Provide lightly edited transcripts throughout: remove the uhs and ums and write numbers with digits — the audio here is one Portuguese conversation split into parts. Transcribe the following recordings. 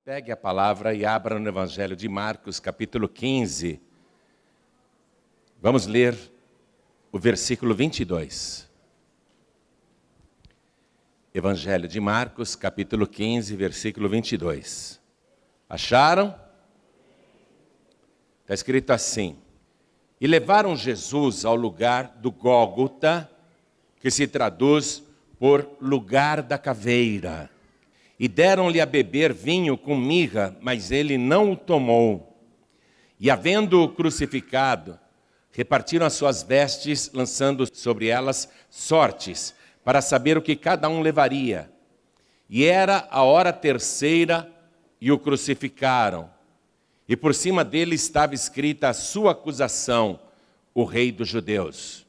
Pegue a palavra e abra no Evangelho de Marcos, capítulo 15. Vamos ler o versículo 22. Evangelho de Marcos, capítulo 15, versículo 22. Acharam? Está escrito assim: E levaram Jesus ao lugar do Gólgota, que se traduz por lugar da caveira. E deram-lhe a beber vinho com mirra, mas ele não o tomou. E havendo-o crucificado, repartiram as suas vestes, lançando sobre elas sortes, para saber o que cada um levaria. E era a hora terceira, e o crucificaram. E por cima dele estava escrita a sua acusação, o Rei dos Judeus.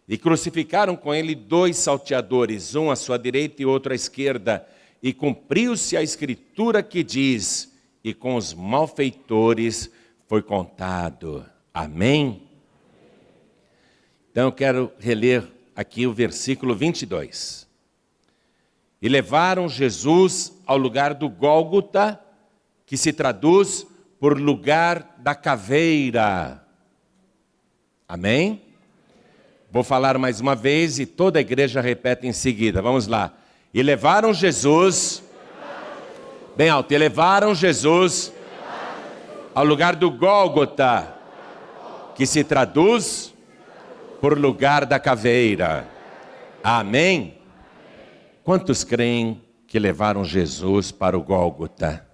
E crucificaram com ele 2 salteadores, um à sua direita e outro à esquerda. E cumpriu-se a escritura que diz, e com os malfeitores foi contado. Amém? Então eu quero reler aqui o versículo 22. E levaram Jesus ao lugar do Gólgota, que se traduz por lugar da caveira. Amém? Vou falar mais uma vez e toda a igreja repete em seguida. Vamos lá. E levaram Jesus, bem alto, e levaram Jesus ao lugar do Gólgota, que se traduz por lugar da caveira. Amém? Quantos creem que levaram Jesus para o Gólgota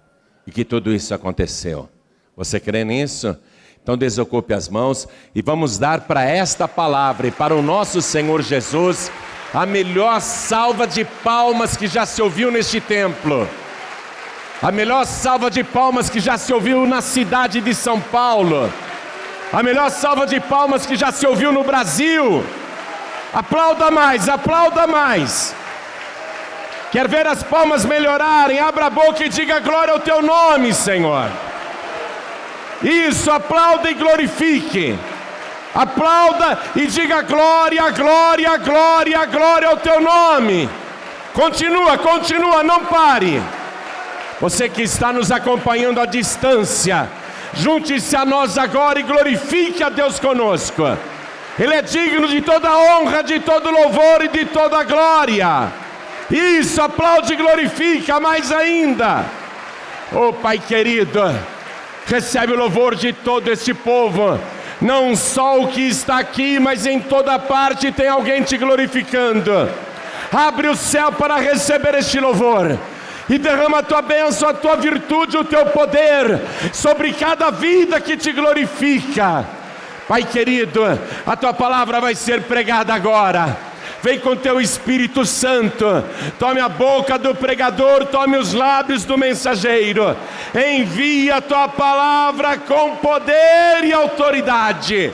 e que tudo isso aconteceu? Você crê nisso? Então desocupe as mãos e vamos dar para esta palavra e para o nosso Senhor Jesus a melhor salva de palmas que já se ouviu neste templo. A melhor salva de palmas que já se ouviu na cidade de São Paulo. A melhor salva de palmas que já se ouviu no Brasil. Aplauda mais, aplauda mais. Quer ver as palmas melhorarem? Abra a boca e diga glória ao teu nome, Senhor. Isso, aplauda e glorifique. Aplauda e diga glória, glória, glória, glória ao teu nome. Continua, continua, não pare. Você que está nos acompanhando à distância, junte-se a nós agora e glorifique a Deus conosco. Ele é digno de toda honra, de todo louvor e de toda glória. Isso, aplaude e glorifica mais ainda. Oh Pai querido, recebe o louvor de todo este povo. Não só o que está aqui, mas em toda parte tem alguém te glorificando. Abre o céu para receber este louvor. E derrama a tua bênção, a tua virtude, o teu poder sobre cada vida que te glorifica. Pai querido, a tua palavra vai ser pregada agora. Vem com teu Espírito Santo, tome a boca do pregador, tome os lábios do mensageiro. Envia a tua palavra com poder e autoridade.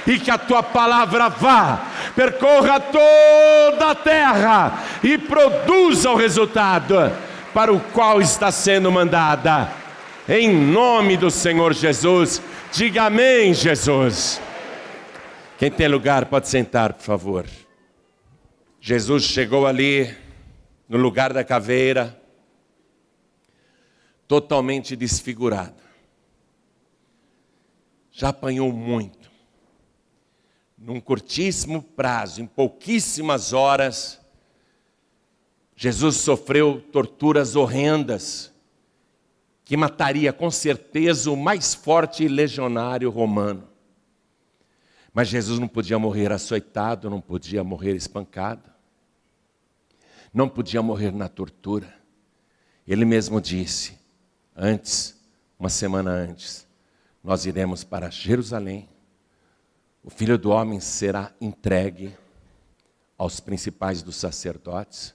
E que a tua palavra vá, percorra toda a terra e produza o resultado para o qual está sendo mandada. Em nome do Senhor Jesus, diga amém, Jesus. Quem tem lugar pode sentar, por favor. Jesus chegou ali, no lugar da caveira, totalmente desfigurado. Já apanhou muito. Num curtíssimo prazo, em pouquíssimas horas, Jesus sofreu torturas horrendas, que mataria com certeza o mais forte legionário romano. Mas Jesus não podia morrer açoitado, não podia morrer espancado, não podia morrer na tortura. Ele mesmo disse, uma semana antes, nós iremos para Jerusalém, o Filho do Homem será entregue aos principais dos sacerdotes,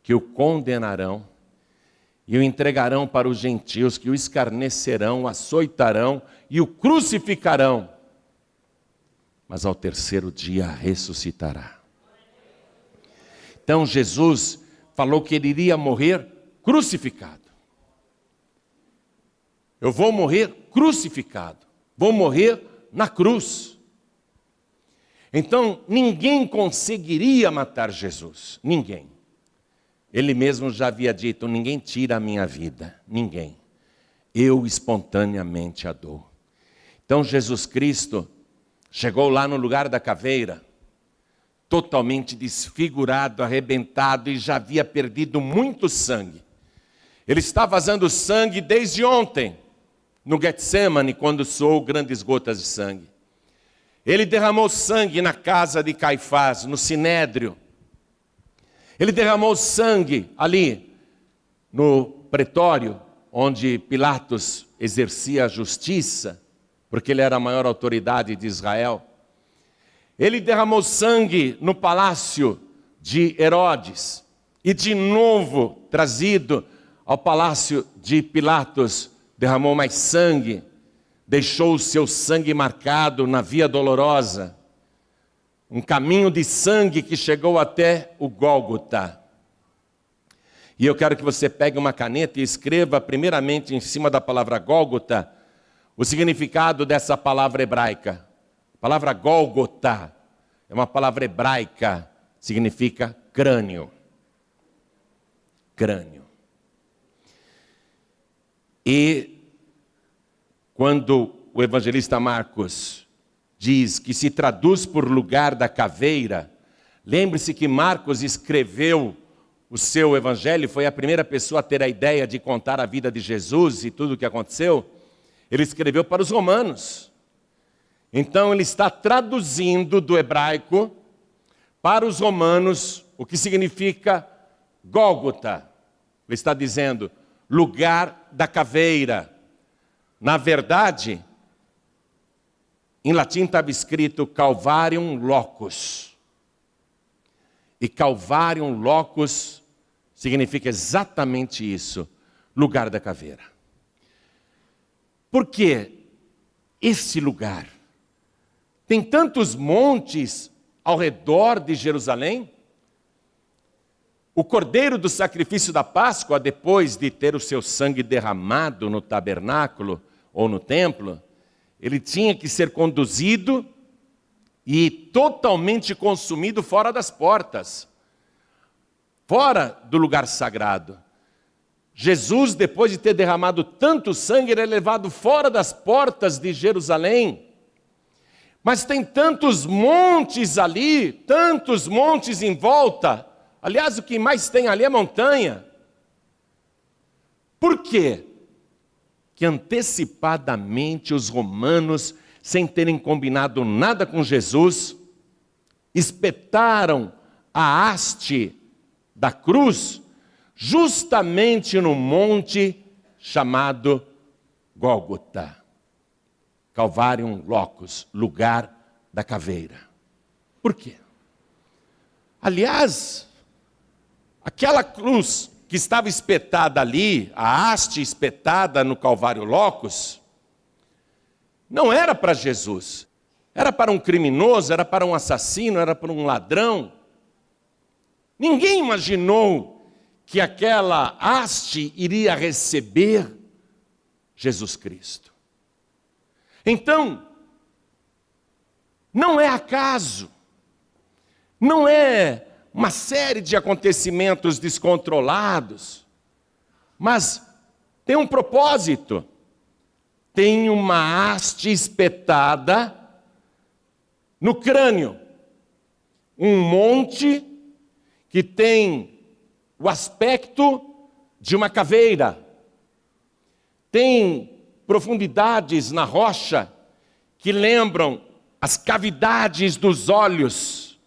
que o condenarão e o entregarão para os gentios, que o escarnecerão, o açoitarão e o crucificarão. Mas ao terceiro dia ressuscitará. Então Jesus falou que ele iria morrer crucificado. Eu vou morrer crucificado. Vou morrer na cruz. Então ninguém conseguiria matar Jesus. Ninguém. Ele mesmo já havia dito, ninguém tira a minha vida. Ninguém. eu espontaneamente a dou. Então Jesus Cristo chegou lá no lugar da caveira, totalmente desfigurado, arrebentado e já havia perdido muito sangue. Ele está vazando sangue desde ontem, no Getsemane, quando soou grandes gotas de sangue. Ele derramou sangue na casa de Caifás, no Sinédrio. Ele derramou sangue ali, no pretório, onde Pilatos exercia a justiça, porque ele era a maior autoridade de Israel. Ele derramou sangue no palácio de Herodes, e de novo trazido ao palácio de Pilatos, derramou mais sangue, deixou o seu sangue marcado na Via Dolorosa, um caminho de sangue que chegou até o Gólgota. E eu quero que você pegue uma caneta e escreva primeiramente em cima da palavra Gólgota o significado dessa palavra hebraica. A palavra Gólgota é uma palavra hebraica, significa crânio. Crânio. E quando o evangelista Marcos diz que se traduz por lugar da caveira, lembre-se que Marcos escreveu o seu evangelho, foi a primeira pessoa a ter a ideia de contar a vida de Jesus e tudo o que aconteceu. Ele escreveu para os romanos. Então ele está traduzindo do hebraico para os romanos o que significa Gólgota. Ele está dizendo lugar da caveira. Na verdade, em latim estava escrito Calvarium Locus. E Calvarium Locus significa exatamente isso, lugar da caveira. Por que esse lugar tem tantos montes ao redor de Jerusalém? O cordeiro do sacrifício da Páscoa, depois de ter o seu sangue derramado no tabernáculo ou no templo, ele tinha que ser conduzido e totalmente consumido fora das portas, fora do lugar sagrado. Jesus, depois de ter derramado tanto sangue, ele é levado fora das portas de Jerusalém. Mas tem tantos montes ali, tantos montes em volta. Aliás, o que mais tem ali é montanha. Por quê? Que antecipadamente os romanos, sem terem combinado nada com Jesus, espetaram a haste da cruz justamente no monte chamado Gólgota. Calvarium Locus, lugar da caveira. Por quê? Aliás, aquela cruz que estava espetada ali, a haste espetada no Calvário Locus, não era para Jesus. Era para um criminoso, era para um assassino, era para um ladrão. Ninguém imaginou que aquela haste iria receber Jesus Cristo. Então, não é acaso, não é uma série de acontecimentos descontrolados, mas tem um propósito. Tem uma haste espetada no crânio, um monte que tem o aspecto de uma caveira, tem profundidades na rocha que lembram as cavidades dos olhos,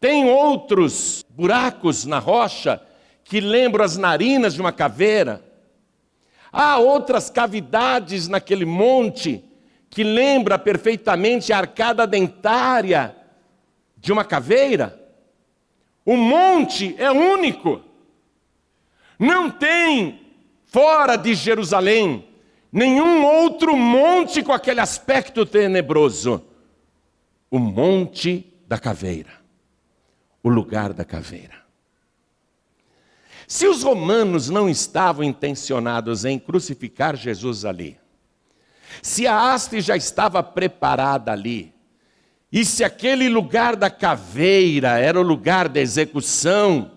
tem outros buracos na rocha que lembram as narinas de uma caveira, há outras cavidades naquele monte que lembra perfeitamente a arcada dentária de uma caveira. O monte é único. Não tem, fora de Jerusalém, nenhum outro monte com aquele aspecto tenebroso. O monte da caveira. O lugar da caveira. Se os romanos não estavam intencionados em crucificar Jesus ali, se a haste já estava preparada ali, e se aquele lugar da caveira era o lugar da execução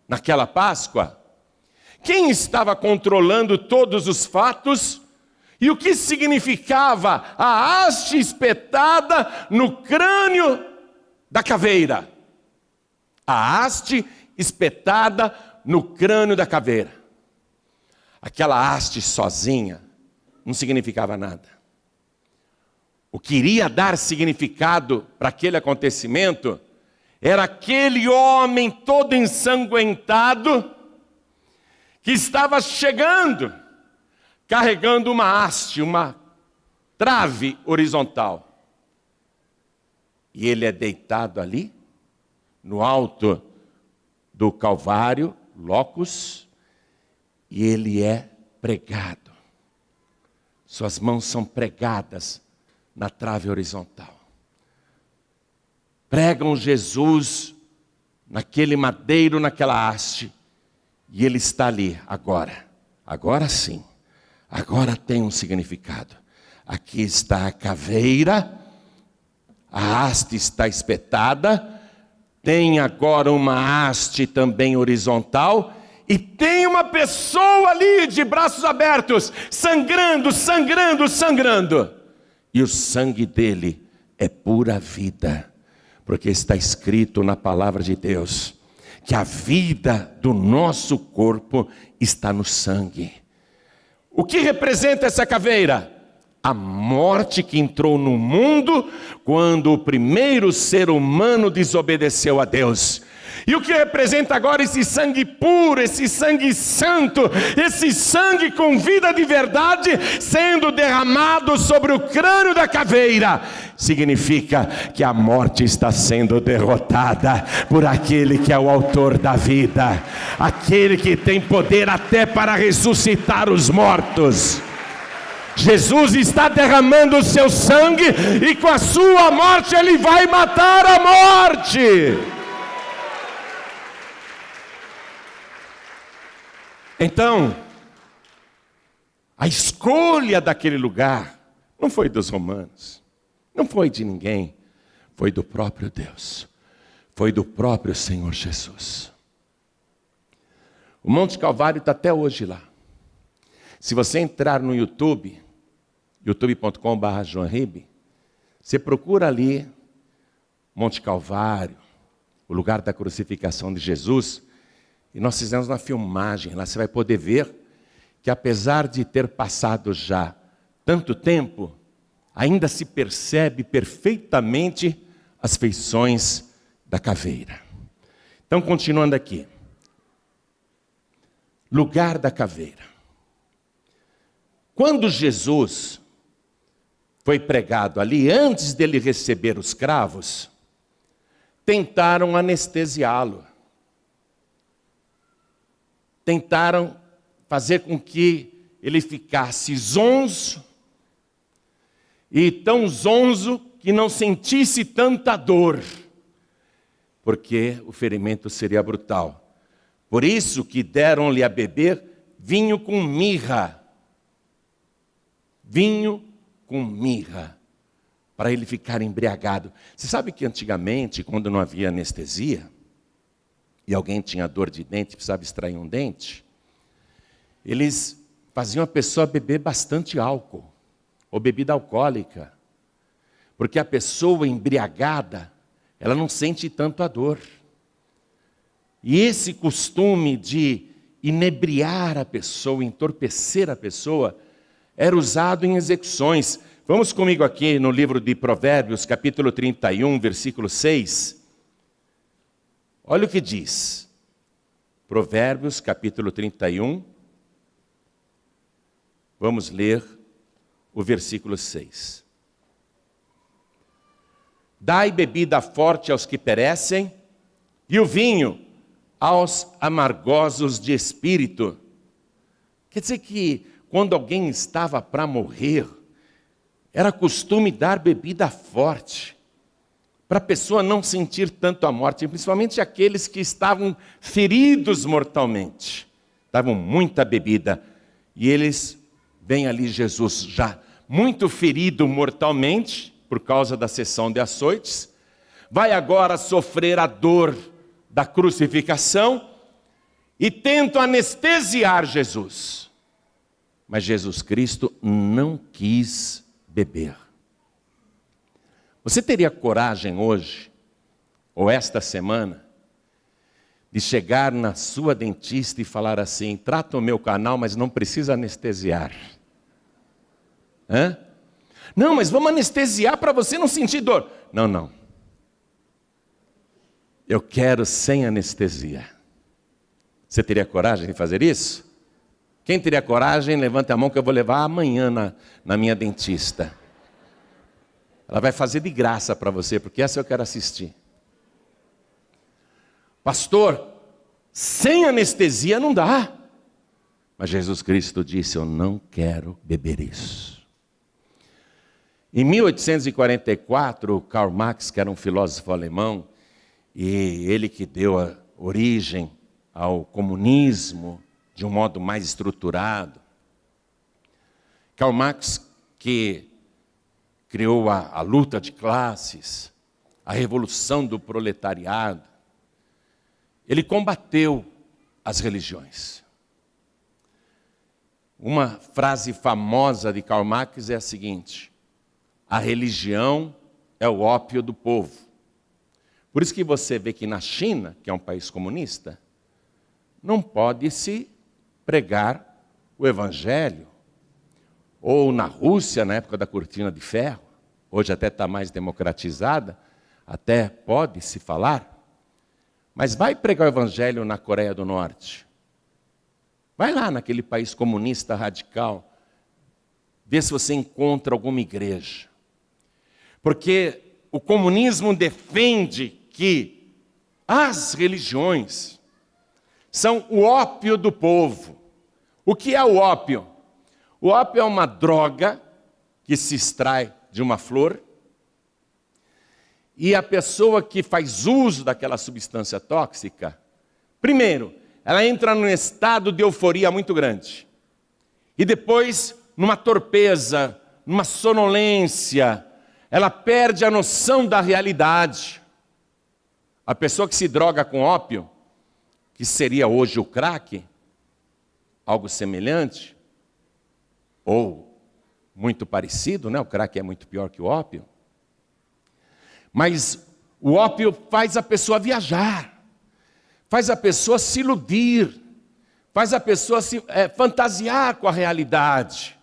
naquela Páscoa, Quem estava controlando todos os fatos? E o que significava a haste espetada no crânio da caveira? A haste espetada no crânio da caveira. Aquela haste sozinha não significava nada. O que iria dar significado para aquele acontecimento era aquele homem todo ensanguentado que estava chegando, carregando uma haste, uma trave horizontal. E ele é deitado ali, no alto do Calvário, locus, e ele é pregado. Suas mãos são pregadas na trave horizontal. Pregam Jesus naquele madeiro, naquela haste, e ele está ali agora. Agora sim, agora tem um significado. Aqui está a caveira, a haste está espetada, tem agora uma haste também horizontal, e tem uma pessoa ali de braços abertos, sangrando, sangrando, sangrando. E o sangue dele é pura vida. Porque está escrito na palavra de Deus que a vida do nosso corpo está no sangue. O que representa essa caveira? A morte que entrou no mundo quando o primeiro ser humano desobedeceu a Deus. E o que representa agora esse sangue puro, esse sangue santo, esse sangue com vida de verdade sendo derramado sobre o crânio da caveira? Significa que a morte está sendo derrotada por aquele que é o autor da vida, aquele que tem poder até para ressuscitar os mortos. Jesus está derramando o seu sangue e com a sua morte ele vai matar a morte. Então, a escolha daquele lugar não foi dos romanos, não foi de ninguém, foi do próprio Deus, foi do próprio Senhor Jesus. O Monte Calvário está até hoje lá. Se você entrar no YouTube, youtube.com/joanribe, você procura ali Monte Calvário, o lugar da crucificação de Jesus, e nós fizemos uma filmagem, lá você vai poder ver que apesar de ter passado já tanto tempo, ainda se percebe perfeitamente as feições da caveira. Então, continuando aqui. Lugar da caveira. Quando Jesus foi pregado ali, antes dele receber os cravos, tentaram anestesiá-lo. Tentaram fazer com que ele ficasse zonzo, e tão zonzo que não sentisse tanta dor, porque o ferimento seria brutal. Por isso que deram-lhe a beber vinho com mirra. Vinho com mirra, para ele ficar embriagado. Você sabe que antigamente, quando não havia anestesia, e alguém tinha dor de dente, precisava extrair um dente, eles faziam a pessoa beber bastante álcool, ou bebida alcoólica, porque a pessoa embriagada, ela não sente tanto a dor. E esse costume de inebriar a pessoa, entorpecer a pessoa, era usado em execuções. Vamos comigo aqui no livro de Provérbios, capítulo 31, versículo 6. Olha o que diz. Provérbios, capítulo 31. Vamos ler o versículo 6. Dai bebida forte aos que perecem, e o vinho aos amargosos de espírito. Quer dizer que quando alguém estava para morrer, era costume dar bebida forte, para a pessoa não sentir tanto a morte, principalmente aqueles que estavam feridos mortalmente. Davam muita bebida, e eles, vem ali Jesus já muito ferido mortalmente, por causa da sessão de açoites, vai agora sofrer a dor da crucificação, e tentam anestesiar Jesus. Mas Jesus Cristo não quis beber. Você teria coragem hoje, ou esta semana, de chegar na sua dentista e falar assim: trata o meu canal, mas não precisa anestesiar? Hã? Não, mas vamos anestesiar para você não sentir dor. Não. Eu quero sem anestesia. Você teria coragem de fazer isso? Quem teria coragem, levante a mão que eu vou levar amanhã na minha dentista. Ela vai fazer de graça para você, porque essa eu quero assistir. Pastor, sem anestesia não dá. Mas Jesus Cristo disse: eu não quero beber isso. Em 1844, Karl Marx, que era um filósofo alemão, e ele que deu a origem ao comunismo de um modo mais estruturado. Karl Marx, que criou a luta de classes, a revolução do proletariado, ele combateu as religiões. Uma frase famosa de Karl Marx é a seguinte: a religião é o ópio do povo. Por isso que você vê que na China, que é um país comunista, não pode se pregar o evangelho. Ou na Rússia, na época da cortina de ferro, hoje até está mais democratizada, até pode se falar. Mas vai pregar o evangelho na Coreia do Norte. Vai lá naquele país comunista radical, vê se você encontra alguma igreja. Porque o comunismo defende que as religiões são o ópio do povo. O que é o ópio? O ópio é uma droga que se extrai de uma flor, e a pessoa que faz uso daquela substância tóxica, primeiro, ela entra num estado de euforia muito grande, e depois numa torpeza, numa sonolência, ela perde a noção da realidade. A pessoa que se droga com ópio, que seria hoje o crack, algo semelhante, ou muito parecido, né? O crack é muito pior que o ópio. Mas o ópio faz a pessoa viajar, faz a pessoa se iludir, faz a pessoa se fantasiar com a realidade.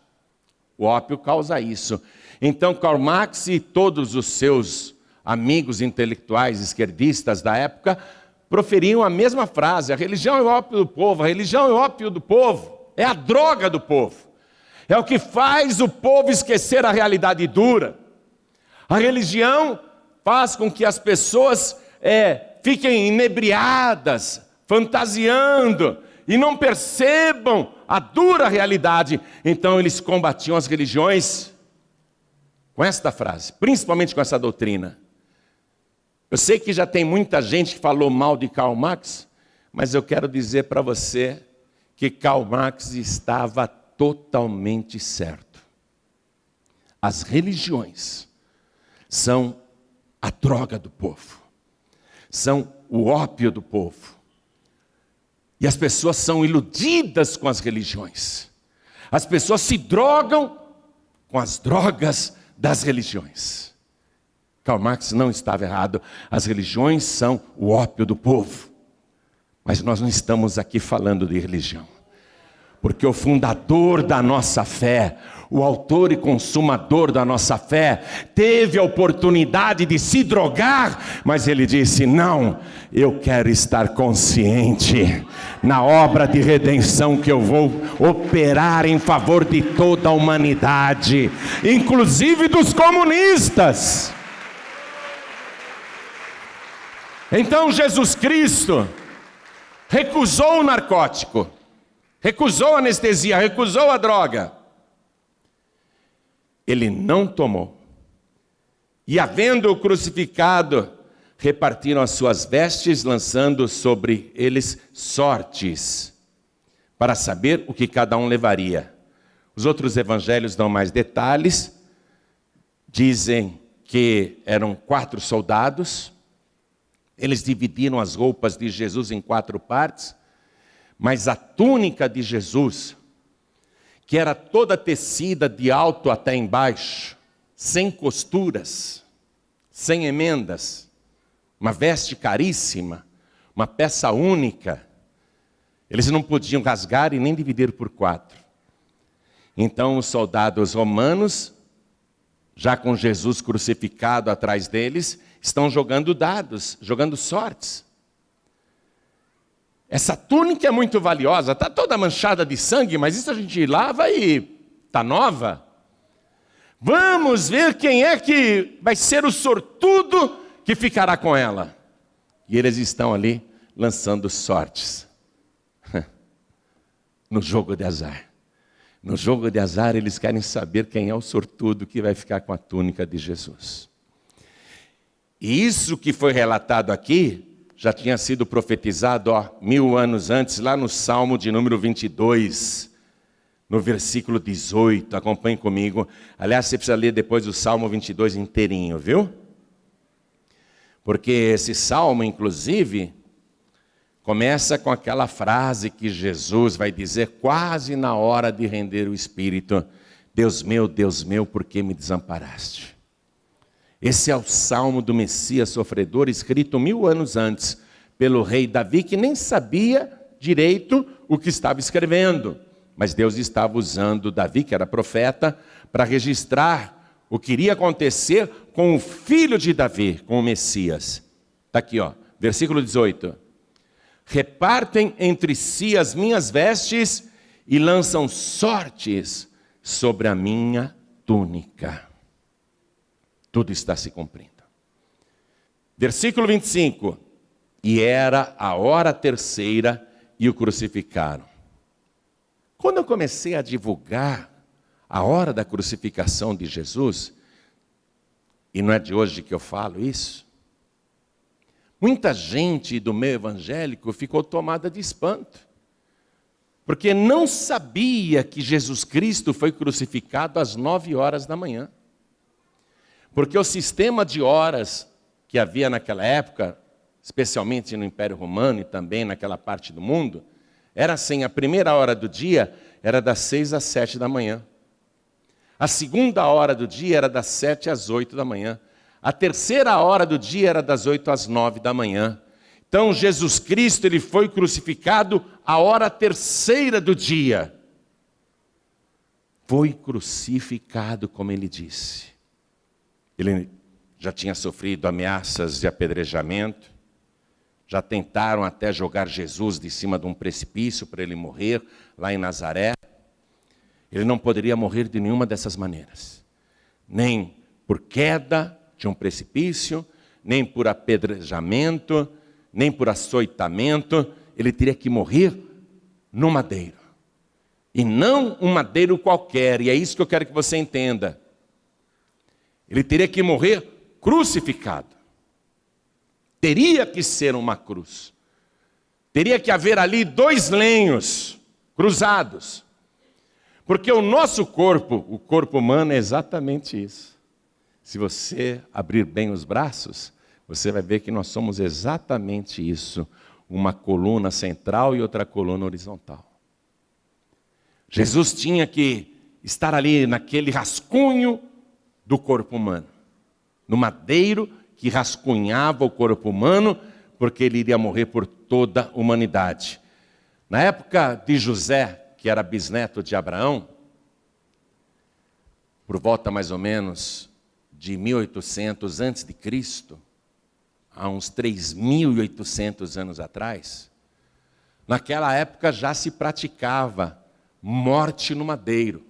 O ópio causa isso. Então Karl Marx e todos os seus amigos intelectuais esquerdistas da época proferiam a mesma frase: a religião é o ópio do povo, a religião é o ópio do povo, é a droga do povo. É o que faz o povo esquecer a realidade dura. A religião faz com que as pessoas fiquem inebriadas, fantasiando, e não percebam a dura realidade. Então eles combatiam as religiões com esta frase, principalmente com essa doutrina. Eu sei que já tem muita gente que falou mal de Karl Marx, mas eu quero dizer para você que Karl Marx estava totalmente certo. As religiões são a droga do povo, são o ópio do povo. E as pessoas são iludidas com as religiões. As pessoas se drogam com as drogas das religiões. Karl Marx não estava errado. As religiões são o ópio do povo. Mas nós não estamos aqui falando de religião. Porque o fundador da nossa fé, o autor e consumador da nossa fé, teve a oportunidade de se drogar, mas ele disse: não, eu quero estar consciente na obra de redenção que eu vou operar em favor de toda a humanidade, inclusive dos comunistas. Então Jesus Cristo recusou o narcótico, recusou a anestesia, recusou a droga. Ele não tomou. E havendo-o crucificado, repartiram as suas vestes, lançando sobre eles sortes, para saber o que cada um levaria. Os outros evangelhos dão mais detalhes. Dizem que eram 4 soldados. Eles dividiram as roupas de Jesus em 4 partes. Mas a túnica de Jesus, que era toda tecida de alto até embaixo, sem costuras, sem emendas, uma veste caríssima, uma peça única, eles não podiam rasgar e nem dividir por 4. Então os soldados romanos, já com Jesus crucificado atrás deles, estão jogando dados, jogando sortes. Essa túnica é muito valiosa, está toda manchada de sangue, mas isso a gente lava e está nova. Vamos ver quem é que vai ser o sortudo que ficará com ela. E eles estão ali lançando sortes. No jogo de azar. No jogo de azar eles querem saber quem é o sortudo que vai ficar com a túnica de Jesus. E isso que foi relatado aqui, já tinha sido profetizado 1000 anos antes, lá no Salmo de número 22, no versículo 18, acompanhe comigo. Aliás, você precisa ler depois o Salmo 22 inteirinho, viu? Porque esse Salmo, inclusive, começa com aquela frase que Jesus vai dizer quase na hora de render o Espírito: Deus meu, por que me desamparaste? Esse é o Salmo do Messias sofredor, escrito 1000 anos antes, pelo rei Davi, que nem sabia direito o que estava escrevendo. Mas Deus estava usando Davi, que era profeta, para registrar o que iria acontecer com o filho de Davi, com o Messias. Está aqui, versículo 18. Repartem entre si as minhas vestes e lançam sortes sobre a minha túnica. Tudo está se cumprindo. Versículo 25. E era a hora terceira e o crucificaram. Quando eu comecei a divulgar a hora da crucificação de Jesus, e não é de hoje que eu falo isso, muita gente do meio evangélico ficou tomada de espanto, porque não sabia que Jesus Cristo foi crucificado às 9 horas da manhã. Porque o sistema de horas que havia naquela época, especialmente no Império Romano e também naquela parte do mundo, era assim: a primeira hora do dia era das 6 às 7 da manhã. A segunda hora do dia era das 7 às 8 da manhã. A terceira hora do dia era das 8 às 9 da manhã. Então Jesus Cristo, ele foi crucificado à hora terceira do dia. Foi crucificado como ele disse. Ele já tinha sofrido ameaças de apedrejamento, já tentaram até jogar Jesus de cima de um precipício para ele morrer, lá em Nazaré. Ele não poderia morrer de nenhuma dessas maneiras. Nem por queda de um precipício, nem por apedrejamento, nem por açoitamento. Ele teria que morrer no madeiro. E não um madeiro qualquer, e é isso que eu quero que você entenda. Ele teria que morrer crucificado. Teria que ser uma cruz. Teria que haver ali 2 lenhos cruzados. Porque o nosso corpo, o corpo humano, é exatamente isso. Se você abrir bem os braços, você vai ver que nós somos exatamente isso. Uma coluna central e outra coluna horizontal. Jesus tinha que estar ali naquele rascunho do corpo humano, no madeiro que rascunhava o corpo humano, porque ele iria morrer por toda a humanidade. Na época de José, que era bisneto de Abraão, por volta mais ou menos de 1800 antes de Cristo, há uns 3.800 anos atrás, naquela época já se praticava morte no madeiro.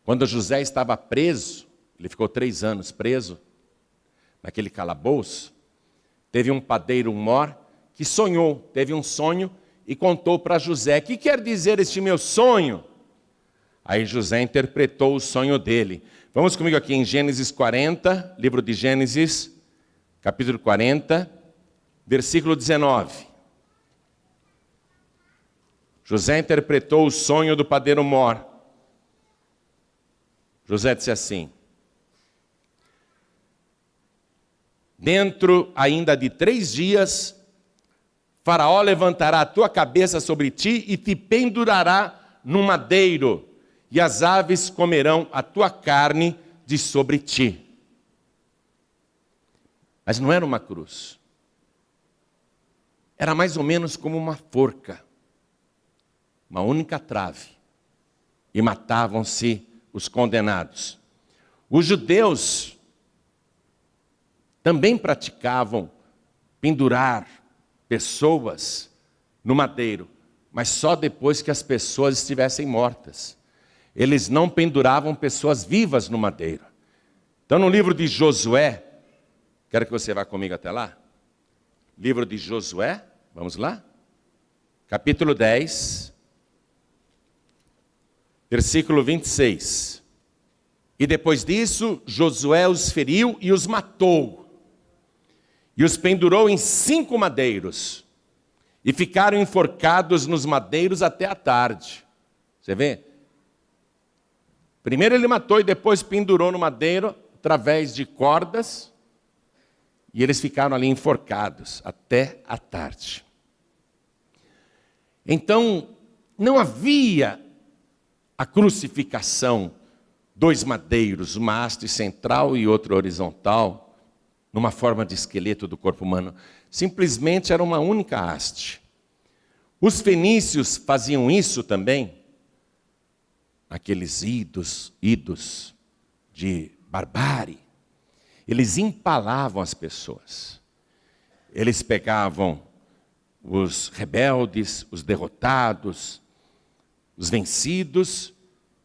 Quando José estava preso, ele ficou 3 anos preso, naquele calabouço, teve um padeiro mor que sonhou, teve um sonho e contou para José: o que quer dizer este meu sonho? Aí José interpretou o sonho dele. Vamos comigo aqui em Gênesis 40, livro de Gênesis, capítulo 40, versículo 19. José interpretou o sonho do padeiro mor. José disse assim: dentro ainda de 3 dias, Faraó levantará a tua cabeça sobre ti e te pendurará num madeiro, e as aves comerão a tua carne de sobre ti. Mas não era uma cruz. Era mais ou menos como uma forca, uma única trave, e matavam-se os condenados. Os judeus também praticavam pendurar pessoas no madeiro, mas só depois que as pessoas estivessem mortas. Eles não penduravam pessoas vivas no madeiro. Então, no livro de Josué, quero que você vá comigo até lá. Livro de Josué, vamos lá? Capítulo 10, versículo 26. E depois disso, Josué os feriu e os matou. E os pendurou em 5 madeiros. E ficaram enforcados nos madeiros até a tarde. Você vê? Primeiro ele matou e depois pendurou no madeiro, através de cordas. E eles ficaram ali enforcados até a tarde. Então, não havia a crucificação, 2 madeiros, uma haste central e outra horizontal, numa forma de esqueleto do corpo humano. Simplesmente era uma única haste. Os fenícios faziam isso também, aqueles idos de barbárie. Eles empalavam as pessoas. Eles pegavam os rebeldes, os derrotados, os vencidos,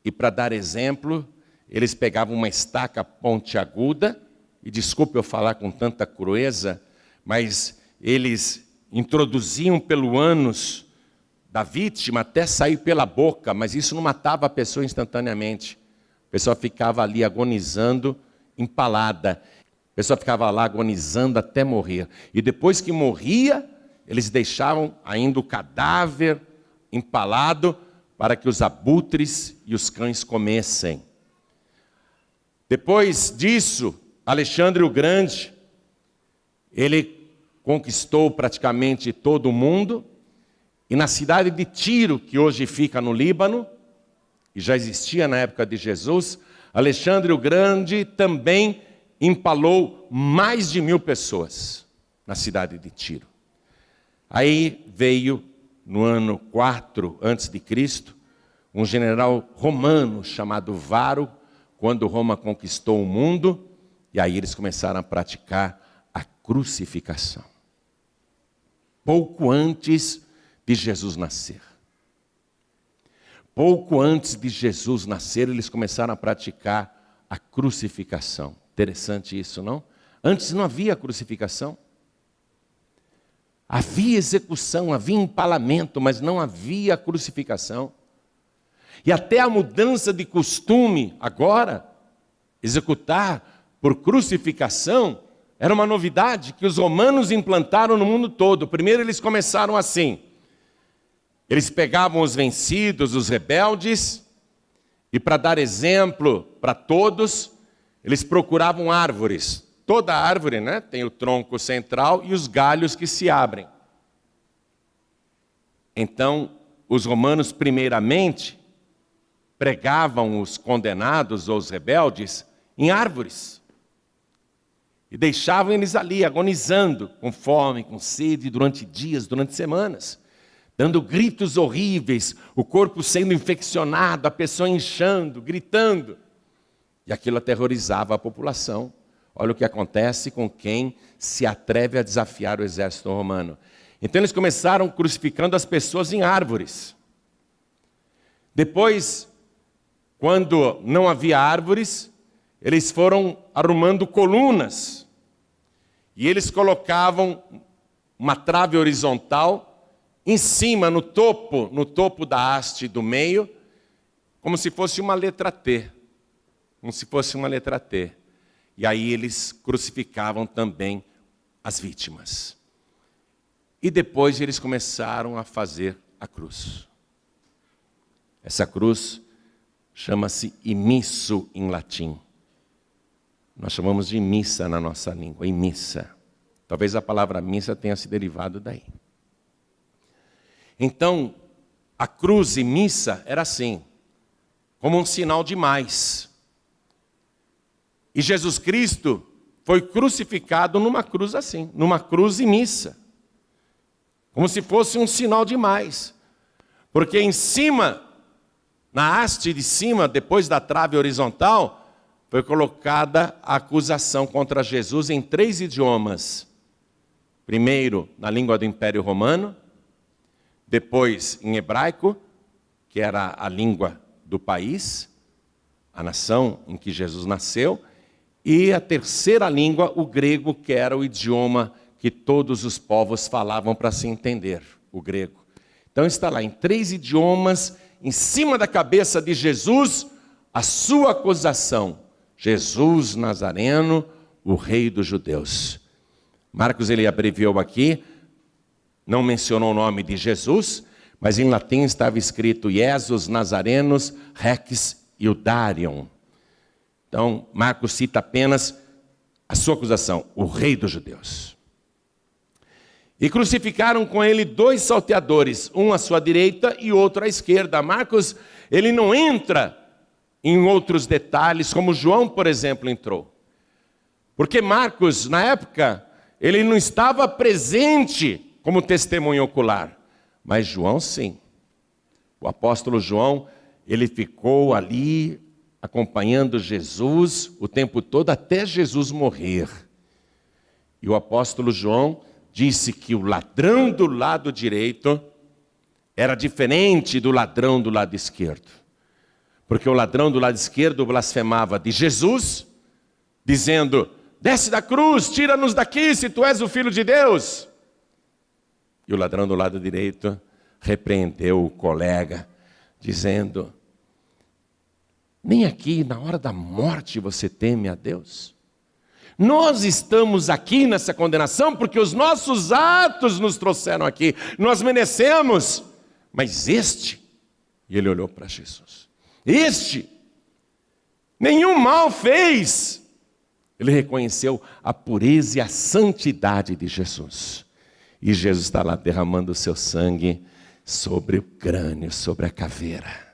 e para dar exemplo, eles pegavam uma estaca pontiaguda, e desculpe eu falar com tanta crueza, mas eles introduziam pelo ânus da vítima até sair pela boca, mas isso não matava a pessoa instantaneamente. A pessoa ficava ali agonizando, empalada. A pessoa ficava lá agonizando até morrer. E depois que morria, eles deixavam ainda o cadáver empalado para que os abutres e os cães comessem. Depois disso, Alexandre o Grande, ele conquistou praticamente todo o mundo, e na cidade de Tiro, que hoje fica no Líbano, e já existia na época de Jesus, Alexandre o Grande também empalou mais de 1000 pessoas na cidade de Tiro. Aí veio, no ano 4 a.C., um general romano chamado Varo, quando Roma conquistou o mundo, e aí eles começaram a praticar a crucificação. Pouco antes de Jesus nascer. Pouco antes de Jesus nascer, eles começaram a praticar a crucificação. Interessante isso, não? Antes não havia crucificação. Havia execução, havia empalamento, mas não havia crucificação. E até a mudança de costume, agora, executar por crucificação, era uma novidade que os romanos implantaram no mundo todo. Primeiro eles começaram assim. Eles pegavam os vencidos, os rebeldes, e para dar exemplo para todos, eles procuravam árvores. Toda árvore, né, tem o tronco central e os galhos que se abrem. Então, os romanos primeiramente pregavam os condenados ou os rebeldes em árvores. E deixavam eles ali, agonizando, com fome, com sede, durante dias, durante semanas. Dando gritos horríveis, o corpo sendo infeccionado, a pessoa inchando, gritando. E aquilo aterrorizava a população. Olha o que acontece com quem se atreve a desafiar o exército romano. Então eles começaram crucificando as pessoas em árvores. Depois, quando não havia árvores, eles foram arrumando colunas. E eles colocavam uma trave horizontal em cima, no topo da haste do meio, como se fosse uma letra T. Como se fosse uma letra T. E aí eles crucificavam também as vítimas. E depois eles começaram a fazer a cruz. Essa cruz chama-se imisso em latim. Nós chamamos de missa na nossa língua, missa. Talvez a palavra missa tenha se derivado daí. Então, a cruz e missa era assim, como um sinal de mais. E Jesus Cristo foi crucificado numa cruz assim, numa cruz e missa. Como se fosse um sinal de mais. Porque em cima, na haste de cima, depois da trave horizontal, foi colocada a acusação contra Jesus em 3 idiomas. Primeiro, na língua do Império Romano, depois em hebraico, que era a língua do país, a nação em que Jesus nasceu, e a terceira língua, o grego, que era o idioma que todos os povos falavam para se entender, o grego. Então está lá em 3 idiomas, em cima da cabeça de Jesus, a sua acusação. Jesus Nazareno, o rei dos judeus. Marcos ele abreviou aqui, não mencionou o nome de Jesus, mas em latim estava escrito Jesus Nazarenus Rex Iudarium. Então, Marcos cita apenas a sua acusação, o rei dos judeus. E crucificaram com ele 2 salteadores, um à sua direita e outro à esquerda. Marcos, ele não entra em outros detalhes, como João, por exemplo, entrou. Porque Marcos, na época, ele não estava presente como testemunho ocular. Mas João, sim. O apóstolo João, ele ficou ali acompanhando Jesus o tempo todo até Jesus morrer. E o apóstolo João disse que o ladrão do lado direito era diferente do ladrão do lado esquerdo. Porque o ladrão do lado esquerdo blasfemava de Jesus, dizendo: desce da cruz, tira-nos daqui se tu és o Filho de Deus. E o ladrão do lado direito repreendeu o colega, dizendo: nem aqui na hora da morte você teme a Deus? Nós estamos aqui nessa condenação porque os nossos atos nos trouxeram aqui. Nós merecemos. Mas este, e ele olhou para Jesus, este, nenhum mal fez. Ele reconheceu a pureza e a santidade de Jesus. E Jesus está lá derramando o seu sangue sobre o crânio, sobre a caveira.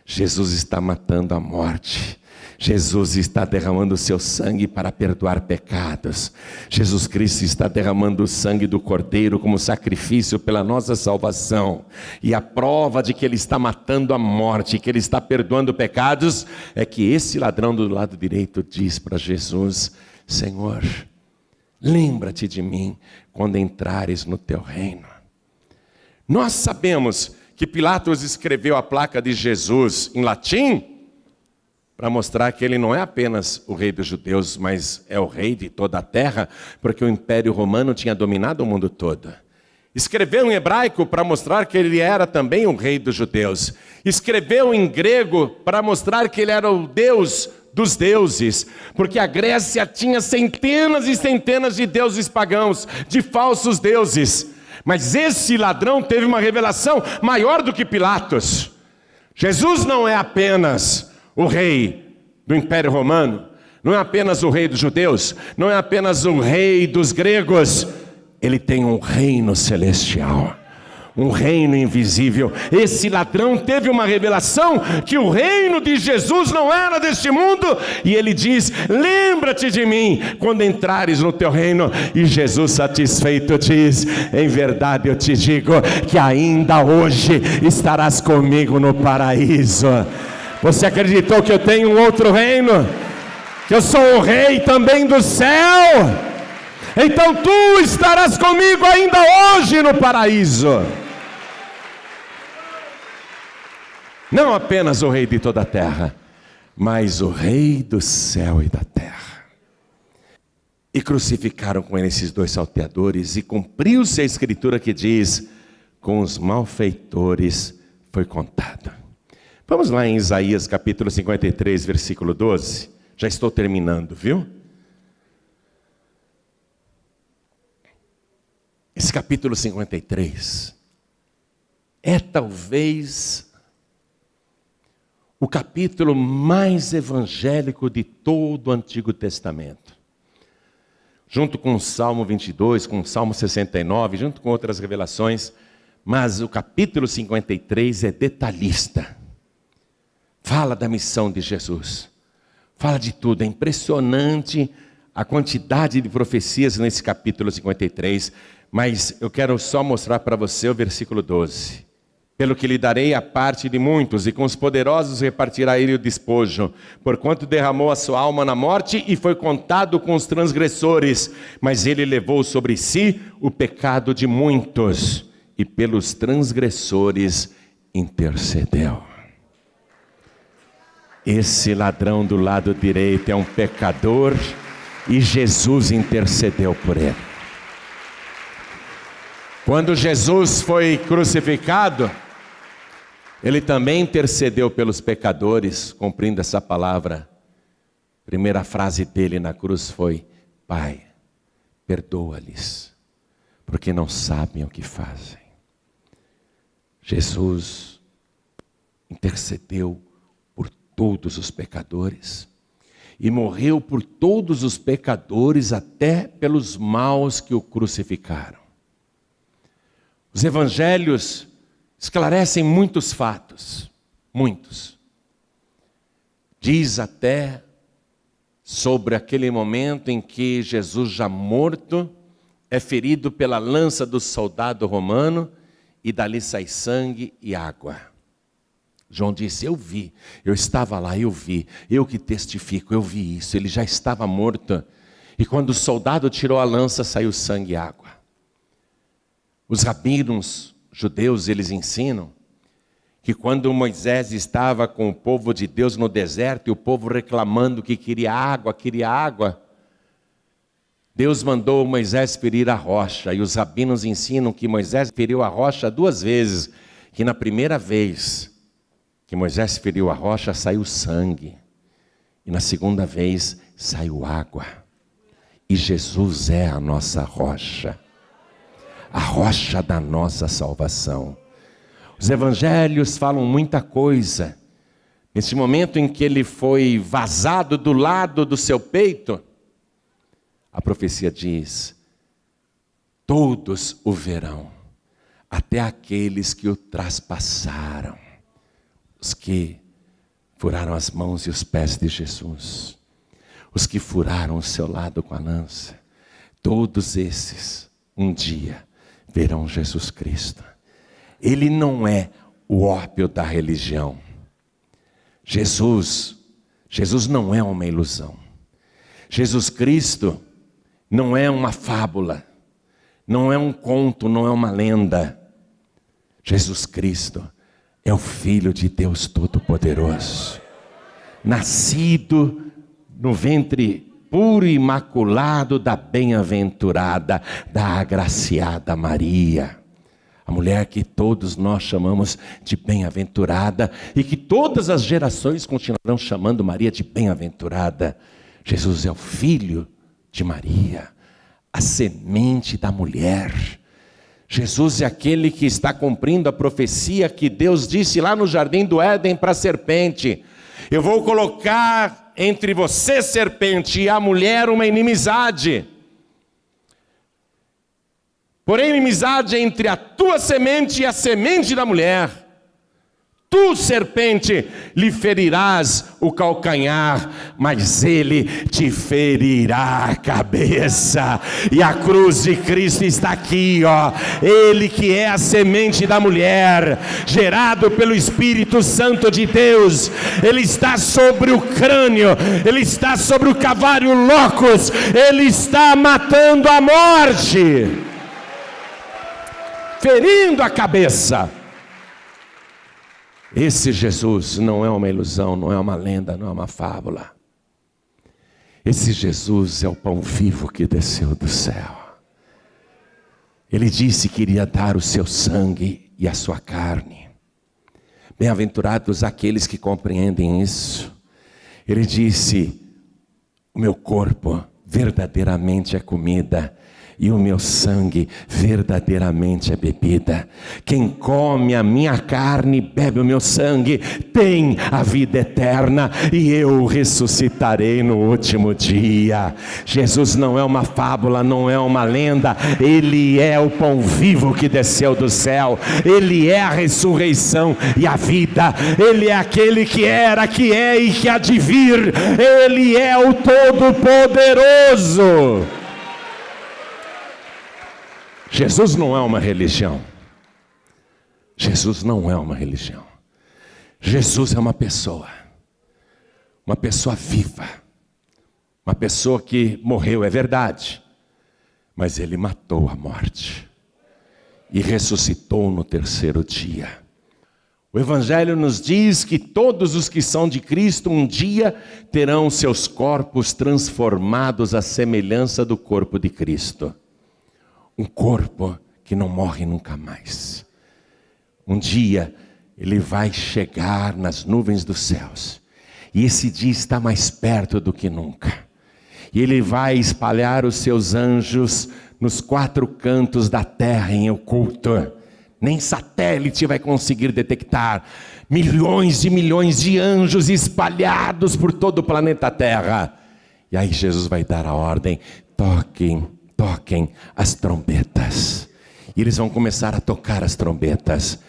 Jesus está matando a morte. Jesus está derramando o seu sangue para perdoar pecados. Jesus Cristo está derramando o sangue do Cordeiro como sacrifício pela nossa salvação. E a prova de que Ele está matando a morte, que Ele está perdoando pecados, é que esse ladrão do lado direito diz para Jesus: Senhor, lembra-te de mim quando entrares no teu reino. Nós sabemos que Pilatos escreveu a placa de Jesus em latim para mostrar que ele não é apenas o rei dos judeus, mas é o rei de toda a terra, porque o Império Romano tinha dominado o mundo todo. Escreveu em hebraico para mostrar que ele era também o rei dos judeus. Escreveu em grego para mostrar que ele era o Deus dos deuses, porque a Grécia tinha centenas e centenas de deuses pagãos, de falsos deuses. Mas esse ladrão teve uma revelação maior do que Pilatos. Jesus não é apenas o rei do Império Romano, não é apenas o rei dos judeus, não é apenas o rei dos gregos. Ele tem um reino celestial, um reino invisível. Esse ladrão teve uma revelação que o reino de Jesus não era deste mundo, e ele diz: lembra-te de mim quando entrares no teu reino. E Jesus, satisfeito, diz: em verdade eu te digo que ainda hoje estarás comigo no paraíso. Você acreditou que eu tenho um outro reino? Que eu sou o rei também do céu? Então tu estarás comigo ainda hoje no paraíso. Não apenas o rei de toda a terra, mas o rei do céu e da terra. E crucificaram com ele esses 2 salteadores, e cumpriu-se a escritura que diz: com os malfeitores foi contado. Vamos lá em Isaías capítulo 53, versículo 12. Já estou terminando, viu? Esse capítulo 53 é talvez o capítulo mais evangélico de todo o Antigo Testamento. Junto com o Salmo 22, com o Salmo 69, junto com outras revelações, Mas o capítulo 53 é detalhista. Fala da missão de Jesus. Fala de tudo. É impressionante a quantidade de profecias nesse capítulo 53. Mas eu quero só mostrar para você o versículo 12. Pelo que lhe darei a parte de muitos, e com os poderosos repartirá ele o despojo, porquanto derramou a sua alma na morte e foi contado com os transgressores, mas ele levou sobre si o pecado de muitos, e pelos transgressores intercedeu. Esse ladrão do lado direito é um pecador, e Jesus intercedeu por ele. Quando Jesus foi crucificado, ele também intercedeu pelos pecadores, cumprindo essa palavra. A primeira frase dele na cruz foi: Pai, perdoa-lhes, porque não sabem o que fazem. Jesus intercedeu por todos os pecadores e morreu por todos os pecadores, até pelos maus que o crucificaram. Os evangelhos esclarecem muitos fatos, muitos. Diz até sobre aquele momento em que Jesus, já morto, é ferido pela lança do soldado romano, e dali sai sangue e água. João disse: eu vi, eu estava lá, eu vi, eu que testifico, eu vi isso. Ele já estava morto, e quando o soldado tirou a lança, saiu sangue e água. Os rabinos judeus, eles ensinam que quando Moisés estava com o povo de Deus no deserto, e o povo reclamando que queria água, Deus mandou Moisés ferir a rocha, e os rabinos ensinam que Moisés feriu a rocha 2 vezes, que na primeira vez que Moisés feriu a rocha, saiu sangue, e na segunda vez saiu água, e Jesus é a nossa rocha, a rocha da nossa salvação. Os evangelhos falam muita coisa. Nesse momento em que ele foi vazado do lado do seu peito, a profecia diz: todos o verão, até aqueles que o traspassaram, os que furaram as mãos e os pés de Jesus, os que furaram o seu lado com a lança, todos esses um dia verão Jesus Cristo. Ele não é o ópio da religião. Jesus não é uma ilusão. Jesus Cristo não é uma fábula, não é um conto, não é uma lenda. Jesus Cristo é o Filho de Deus Todo-Poderoso, nascido no ventre puro e imaculado da bem-aventurada, da agraciada Maria. A mulher que todos nós chamamos de bem-aventurada, e que todas as gerações continuarão chamando Maria de bem-aventurada. Jesus é o filho de Maria, a semente da mulher. Jesus é aquele que está cumprindo a profecia que Deus disse lá no jardim do Éden para a serpente: eu vou colocar entre você, serpente, e a mulher uma inimizade. Porém, inimizade entre a tua semente e a semente da mulher. Tu, serpente, lhe ferirás o calcanhar, mas ele te ferirá a cabeça. E a cruz de Cristo está aqui, ó. Ele que é a semente da mulher, gerado pelo Espírito Santo de Deus. Ele está sobre o crânio, ele está sobre o Calvário Locus, ele está matando a morte, ferindo a cabeça. Esse Jesus não é uma ilusão, não é uma lenda, não é uma fábula. Esse Jesus é o pão vivo que desceu do céu. Ele disse que iria dar o seu sangue e a sua carne. Bem-aventurados aqueles que compreendem isso. Ele disse: o meu corpo verdadeiramente é comida, e o meu sangue verdadeiramente é bebida. Quem come a minha carne e bebe o meu sangue tem a vida eterna, e eu ressuscitarei no último dia. Jesus não é uma fábula, não é uma lenda. Ele é o pão vivo que desceu do céu. Ele é a ressurreição e a vida. Ele é aquele que era, que é e que há de vir. Ele é o Todo-Poderoso. Jesus não é uma religião. Jesus não é uma religião. Jesus é uma pessoa viva, uma pessoa que morreu, é verdade, mas ele matou a morte e ressuscitou no terceiro dia. O Evangelho nos diz que todos os que são de Cristo um dia terão seus corpos transformados à semelhança do corpo de Cristo. Um corpo que não morre nunca mais. Um dia ele vai chegar nas nuvens dos céus, e esse dia está mais perto do que nunca. E ele vai espalhar os seus anjos nos 4 cantos da terra em oculto. Nem satélite vai conseguir detectar. Milhões e milhões de anjos espalhados por todo o planeta Terra. E aí Jesus vai dar a ordem: toquem as trombetas. E eles vão começar a tocar as trombetas.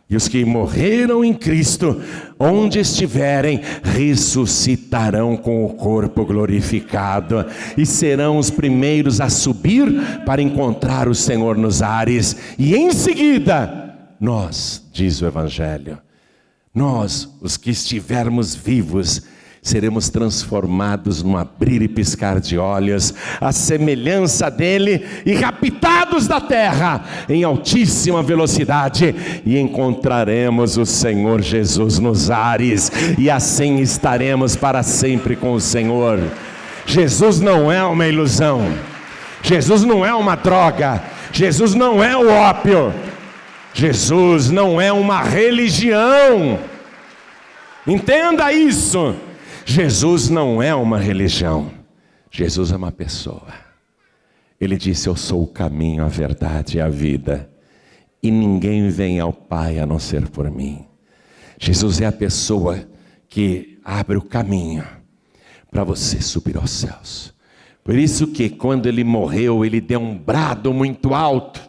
E os que morreram em Cristo, onde estiverem, ressuscitarão com o corpo glorificado, e serão os primeiros a subir para encontrar o Senhor nos ares. E em seguida, nós, diz o Evangelho, nós, os que estivermos vivos, seremos transformados num abrir e piscar de olhos, à semelhança dele, e raptados da terra em altíssima velocidade, e encontraremos o Senhor Jesus nos ares, e assim estaremos para sempre com o Senhor. Jesus não é uma ilusão, Jesus não é uma droga, Jesus não é o ópio, Jesus não é uma religião. Entenda isso. Jesus não é uma religião, Jesus é uma pessoa. Ele disse: eu sou o caminho, a verdade e a vida, e ninguém vem ao Pai a não ser por mim. Jesus é a pessoa que abre o caminho para você subir aos céus. Por isso que quando ele morreu, ele deu um brado muito alto.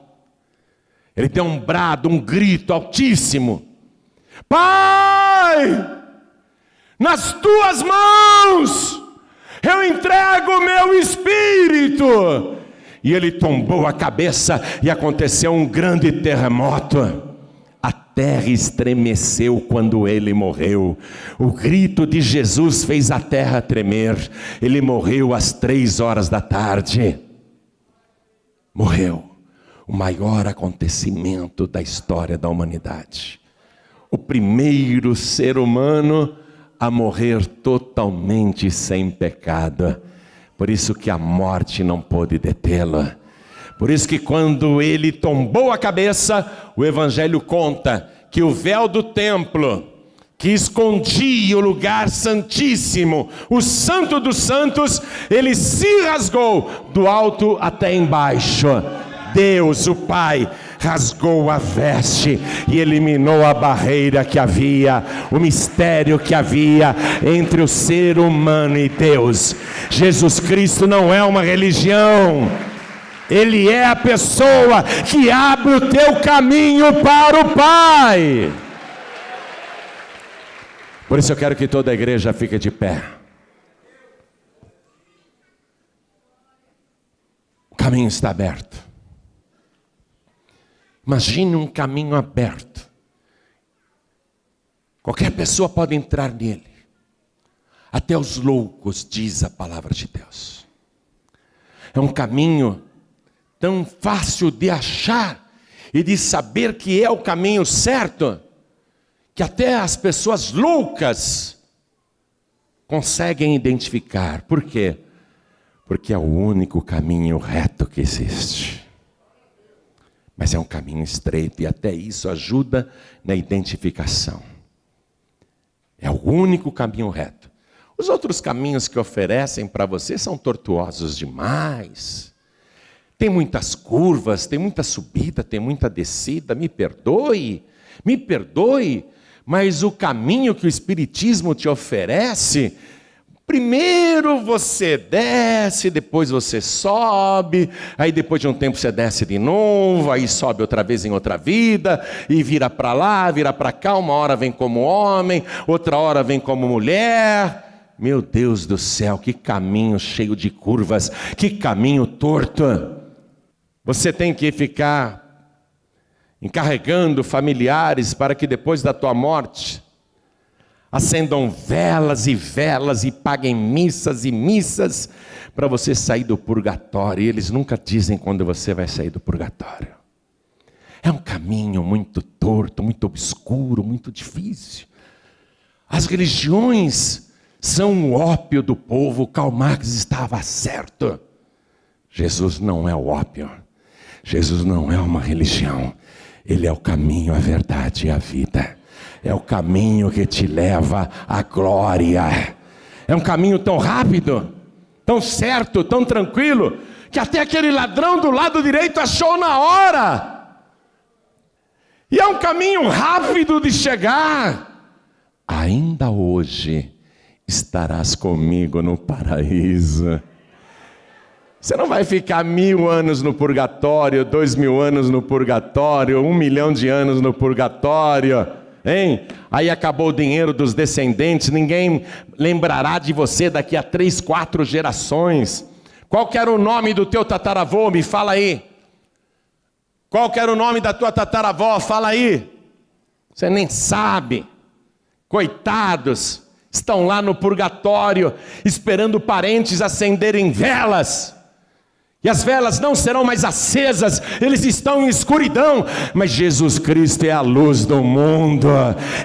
Ele deu um brado, um grito altíssimo: Pai! Nas tuas mãos eu entrego o meu espírito. E ele tombou a cabeça e aconteceu um grande terremoto. A terra estremeceu quando ele morreu. O grito de Jesus fez a terra tremer. Ele morreu às 3 da tarde. Morreu. O maior acontecimento da história da humanidade. O primeiro ser humano a morrer totalmente sem pecado. Por isso que a morte não pôde detê-lo. Por isso que quando ele tombou a cabeça, o Evangelho conta que o véu do templo, que escondia o lugar santíssimo, o santo dos santos, ele se rasgou do alto até embaixo. Deus, o Pai, rasgou a veste e eliminou a barreira que havia, o mistério que havia entre o ser humano e Deus. Jesus Cristo não é uma religião, Ele é a pessoa que abre o teu caminho para o Pai. Por isso eu quero que toda a igreja fique de pé. O caminho está aberto. Imagine um caminho aberto. Qualquer pessoa pode entrar nele. Até os loucos, diz a palavra de Deus. É um caminho tão fácil de achar e de saber que é o caminho certo, que até as pessoas loucas conseguem identificar. Por quê? Porque é o único caminho reto que existe. Mas é um caminho estreito, e até isso ajuda na identificação. É o único caminho reto. Os outros caminhos que oferecem para você são tortuosos demais. Tem muitas curvas, tem muita subida, tem muita descida. Me perdoe, mas o caminho que o Espiritismo te oferece, primeiro você desce, depois você sobe, aí depois de um tempo você desce de novo, aí sobe outra vez em outra vida, e vira para lá, vira para cá, uma hora vem como homem, outra hora vem como mulher. Meu Deus do céu, que caminho cheio de curvas, que caminho torto. Você tem que ficar encarregando familiares para que depois da tua morte acendam velas e paguem missas e missas para você sair do purgatório. E eles nunca dizem quando você vai sair do purgatório. É um caminho muito torto, muito obscuro, muito difícil. As religiões são o ópio do povo. Karl Marx estava certo. Jesus não é o ópio. Jesus não é uma religião. Ele é o caminho, a verdade e a vida. É o caminho que te leva à glória. É um caminho tão rápido, tão certo, tão tranquilo, que até aquele ladrão do lado direito achou na hora. E é um caminho rápido de chegar. Ainda hoje estarás comigo no paraíso. Você não vai ficar 1000 anos no purgatório, 2000 anos no purgatório, 1 milhão de anos no purgatório, hein? Aí acabou o dinheiro dos descendentes, ninguém lembrará de você daqui a 3, 4 gerações. Qual que era o nome do teu tataravô? Me fala aí. Qual que era o nome da tua tataravó? Fala aí. Você nem sabe. Coitados, estão lá no purgatório, esperando parentes acenderem velas. E as velas não serão mais acesas, eles estão em escuridão. Mas Jesus Cristo é a luz do mundo.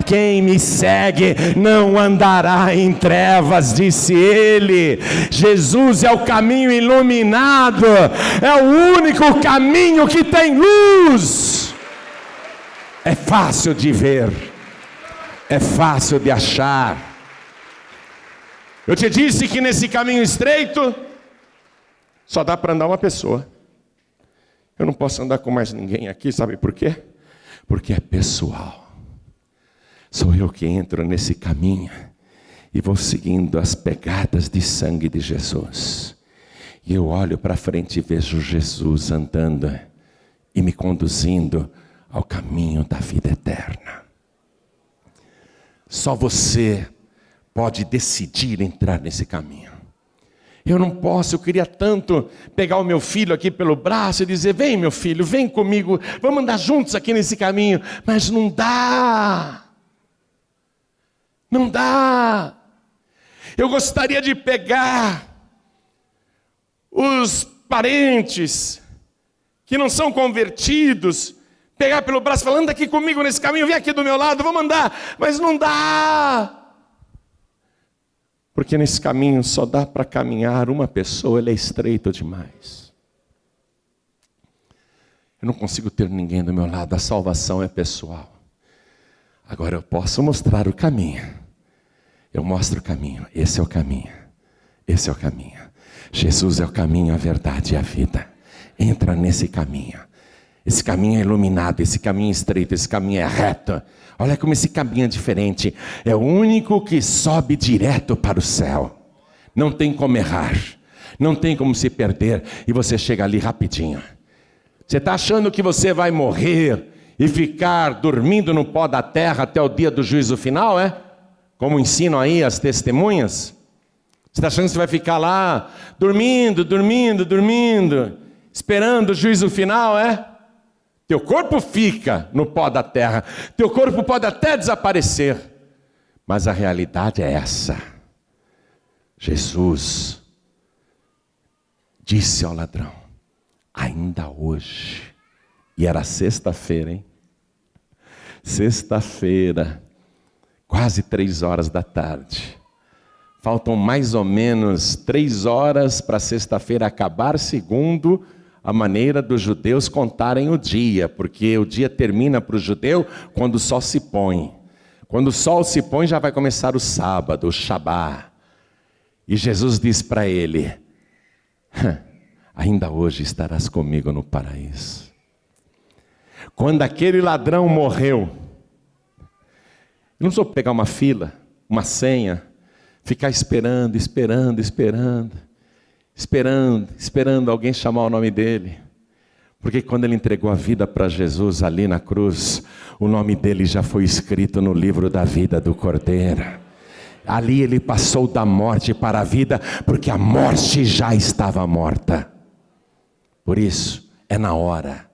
Quem me segue não andará em trevas, disse ele. Jesus é o caminho iluminado, é o único caminho que tem luz. É fácil de ver, é fácil de achar. Eu te disse que nesse caminho estreito só dá para andar uma pessoa. Eu não posso andar com mais ninguém aqui, sabe por quê? Porque é pessoal. Sou eu que entro nesse caminho e vou seguindo as pegadas de sangue de Jesus. E eu olho para frente e vejo Jesus andando e me conduzindo ao caminho da vida eterna. Só você pode decidir entrar nesse caminho. Eu não posso, eu queria tanto pegar o meu filho aqui pelo braço e dizer: vem meu filho, vem comigo, vamos andar juntos aqui nesse caminho. Mas não dá. Não dá. Eu gostaria de pegar os parentes que não são convertidos, pegar pelo braço e falar: anda aqui comigo nesse caminho, vem aqui do meu lado, vamos andar. Mas não dá. Porque nesse caminho só dá para caminhar uma pessoa, ele é estreito demais. Eu não consigo ter ninguém do meu lado, a salvação é pessoal. Agora eu posso mostrar o caminho. Eu mostro o caminho, esse é o caminho. Esse é o caminho. Jesus é o caminho, a verdade e a vida. Entra nesse caminho. Esse caminho é iluminado, esse caminho é estreito, esse caminho é reto. Olha como esse caminho é diferente. É o único que sobe direto para o céu. Não tem como errar. Não tem como se perder. E você chega ali rapidinho. Você está achando que você vai morrer e ficar dormindo no pó da terra até o dia do juízo final, é? Como ensinam aí as testemunhas? Você está achando que você vai ficar lá dormindo, esperando o juízo final, é? Teu corpo fica no pó da terra. Teu corpo pode até desaparecer. Mas a realidade é essa. Jesus disse ao ladrão: ainda hoje. E era sexta-feira, hein? Sexta-feira, quase 3 horas da tarde. Faltam mais ou menos 3 horas para sexta-feira acabar, segundo a maneira dos judeus contarem o dia, porque o dia termina para o judeu quando o sol se põe. Quando o sol se põe, já vai começar o sábado, o Shabá. E Jesus diz para ele: ainda hoje estarás comigo no paraíso. Quando aquele ladrão morreu, não precisou pegar uma fila, uma senha, ficar esperando alguém chamar o nome dele. Porque quando ele entregou a vida para Jesus ali na cruz, o nome dele já foi escrito no livro da vida do Cordeiro. Ali ele passou da morte para a vida, porque a morte já estava morta. Por isso, é na hora.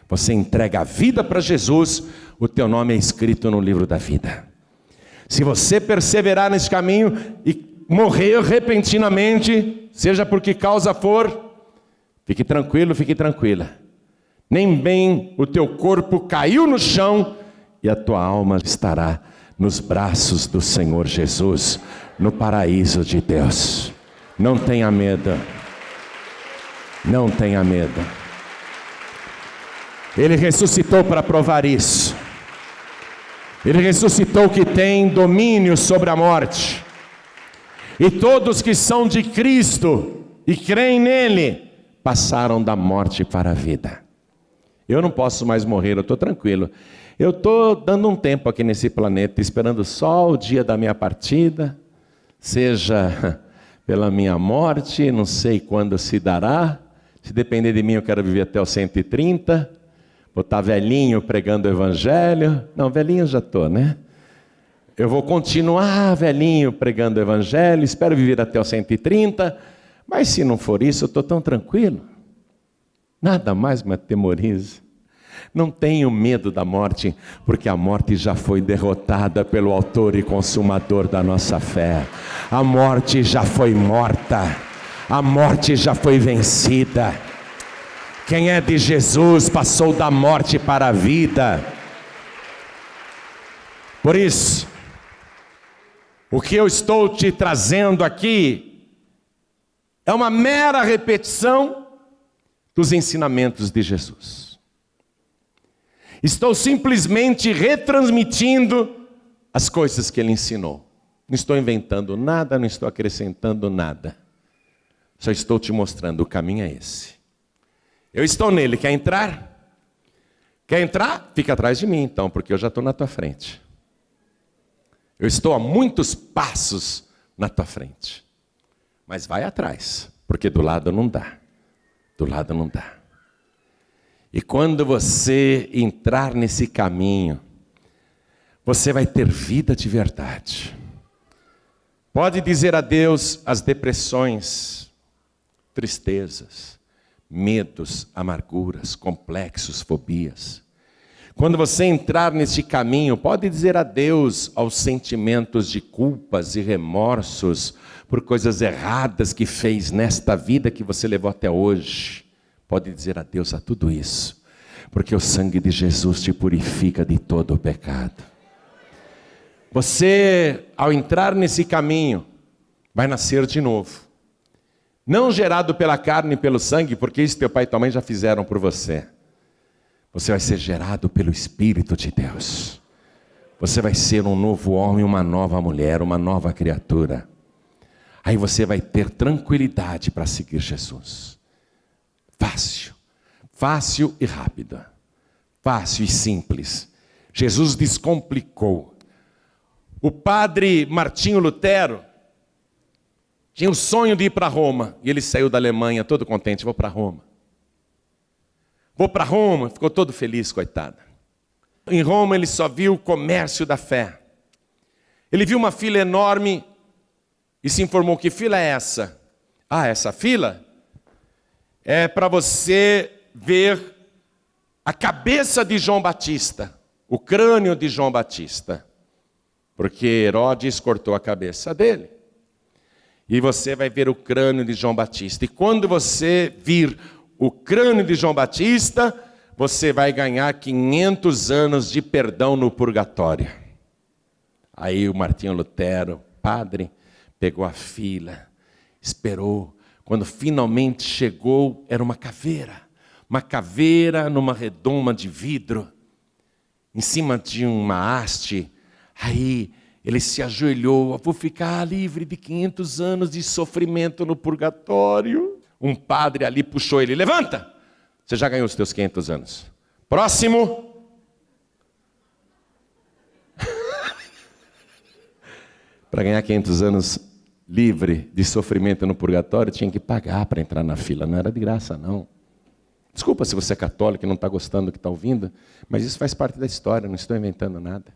Você entrega a vida para Jesus, o teu nome é escrito no livro da vida. Se você perseverar nesse caminho e morrer repentinamente, seja por que causa for, fique tranquilo, fique tranquila. Nem bem o teu corpo caiu no chão e a tua alma estará nos braços do Senhor Jesus, no paraíso de Deus. Não tenha medo. Não tenha medo. Ele ressuscitou para provar isso. Ele ressuscitou que tem domínio sobre a morte. E todos que são de Cristo e creem nele, passaram da morte para a vida. Eu não posso mais morrer, eu estou tranquilo. Eu estou dando um tempo aqui nesse planeta, esperando só o dia da minha partida, seja pela minha morte, não sei quando se dará. Se depender de mim, eu quero viver até os 130, vou estar velhinho pregando o evangelho. Não, velhinho já estou, né? Eu vou continuar velhinho pregando o evangelho, espero viver até os 130, mas se não for isso, eu estou tão tranquilo. Nada mais me atemoriza. Não tenho medo da morte, porque a morte já foi derrotada pelo autor e consumador da nossa fé. A morte já foi morta, a morte já foi vencida. Quem é de Jesus passou da morte para a vida. Por isso, o que eu estou te trazendo aqui é uma mera repetição dos ensinamentos de Jesus. Estou simplesmente retransmitindo as coisas que ele ensinou. Não estou inventando nada, não estou acrescentando nada. Só estou te mostrando, o caminho é esse. Eu estou nele, quer entrar? Quer entrar? Fica atrás de mim então, porque eu já estou na tua frente. Eu estou a muitos passos na tua frente. Mas vai atrás, porque do lado não dá. Do lado não dá. E quando você entrar nesse caminho, você vai ter vida de verdade. Pode dizer adeus às depressões, tristezas, medos, amarguras, complexos, fobias. Quando você entrar nesse caminho, pode dizer adeus aos sentimentos de culpas e remorsos por coisas erradas que fez nesta vida que você levou até hoje. Pode dizer adeus a tudo isso, porque o sangue de Jesus te purifica de todo o pecado. Você, ao entrar nesse caminho, vai nascer de novo. Não gerado pela carne e pelo sangue, porque isso teu pai e tua mãe já fizeram por você. Você vai ser gerado pelo Espírito de Deus. Você vai ser um novo homem, uma nova mulher, uma nova criatura. Aí você vai ter tranquilidade para seguir Jesus. Fácil. Fácil e rápida. Fácil e simples. Jesus descomplicou. O padre Martinho Lutero tinha o sonho de ir para Roma. E ele saiu da Alemanha todo contente. Vou para Roma. Vou para Roma. Ficou todo feliz, coitado. Em Roma ele só viu o comércio da fé. Ele viu uma fila enorme e se informou: que fila é essa? Ah, essa fila é para você ver a cabeça de João Batista, o crânio de João Batista. Porque Herodes cortou a cabeça dele. E você vai ver o crânio de João Batista. E quando você vir o crânio de João Batista, você vai ganhar 500 anos de perdão no purgatório. Aí o Martinho Lutero, padre, pegou a fila, esperou. Quando finalmente chegou, era uma caveira numa redoma de vidro, em cima de uma haste. Aí ele se ajoelhou: vou ficar livre de 500 anos de sofrimento no purgatório. Um padre ali puxou ele, levanta! Você já ganhou os teus 500 anos. Próximo. Para ganhar 500 anos livre de sofrimento no purgatório, tinha que pagar para entrar na fila, não era de graça não. Desculpa se você é católico e não está gostando do que está ouvindo, mas isso faz parte da história, não estou inventando nada.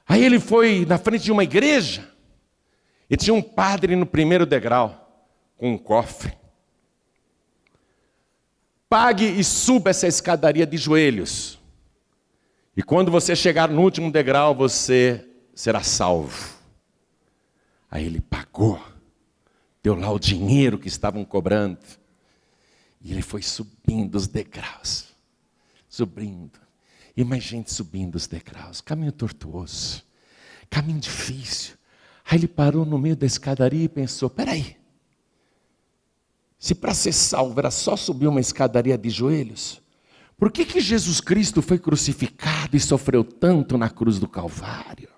Aí ele foi na frente de uma igreja, e tinha um padre no primeiro degrau, com um cofre. Pague e suba essa escadaria de joelhos. E quando você chegar no último degrau, você será salvo. Aí ele pagou, deu lá o dinheiro que estavam cobrando. E ele foi subindo os degraus, subindo. E mais gente subindo os degraus, caminho tortuoso, caminho difícil. Aí ele parou no meio da escadaria e pensou, peraí, se para ser salvo era só subir uma escadaria de joelhos, por que Jesus Cristo foi crucificado e sofreu tanto na cruz do Calvário?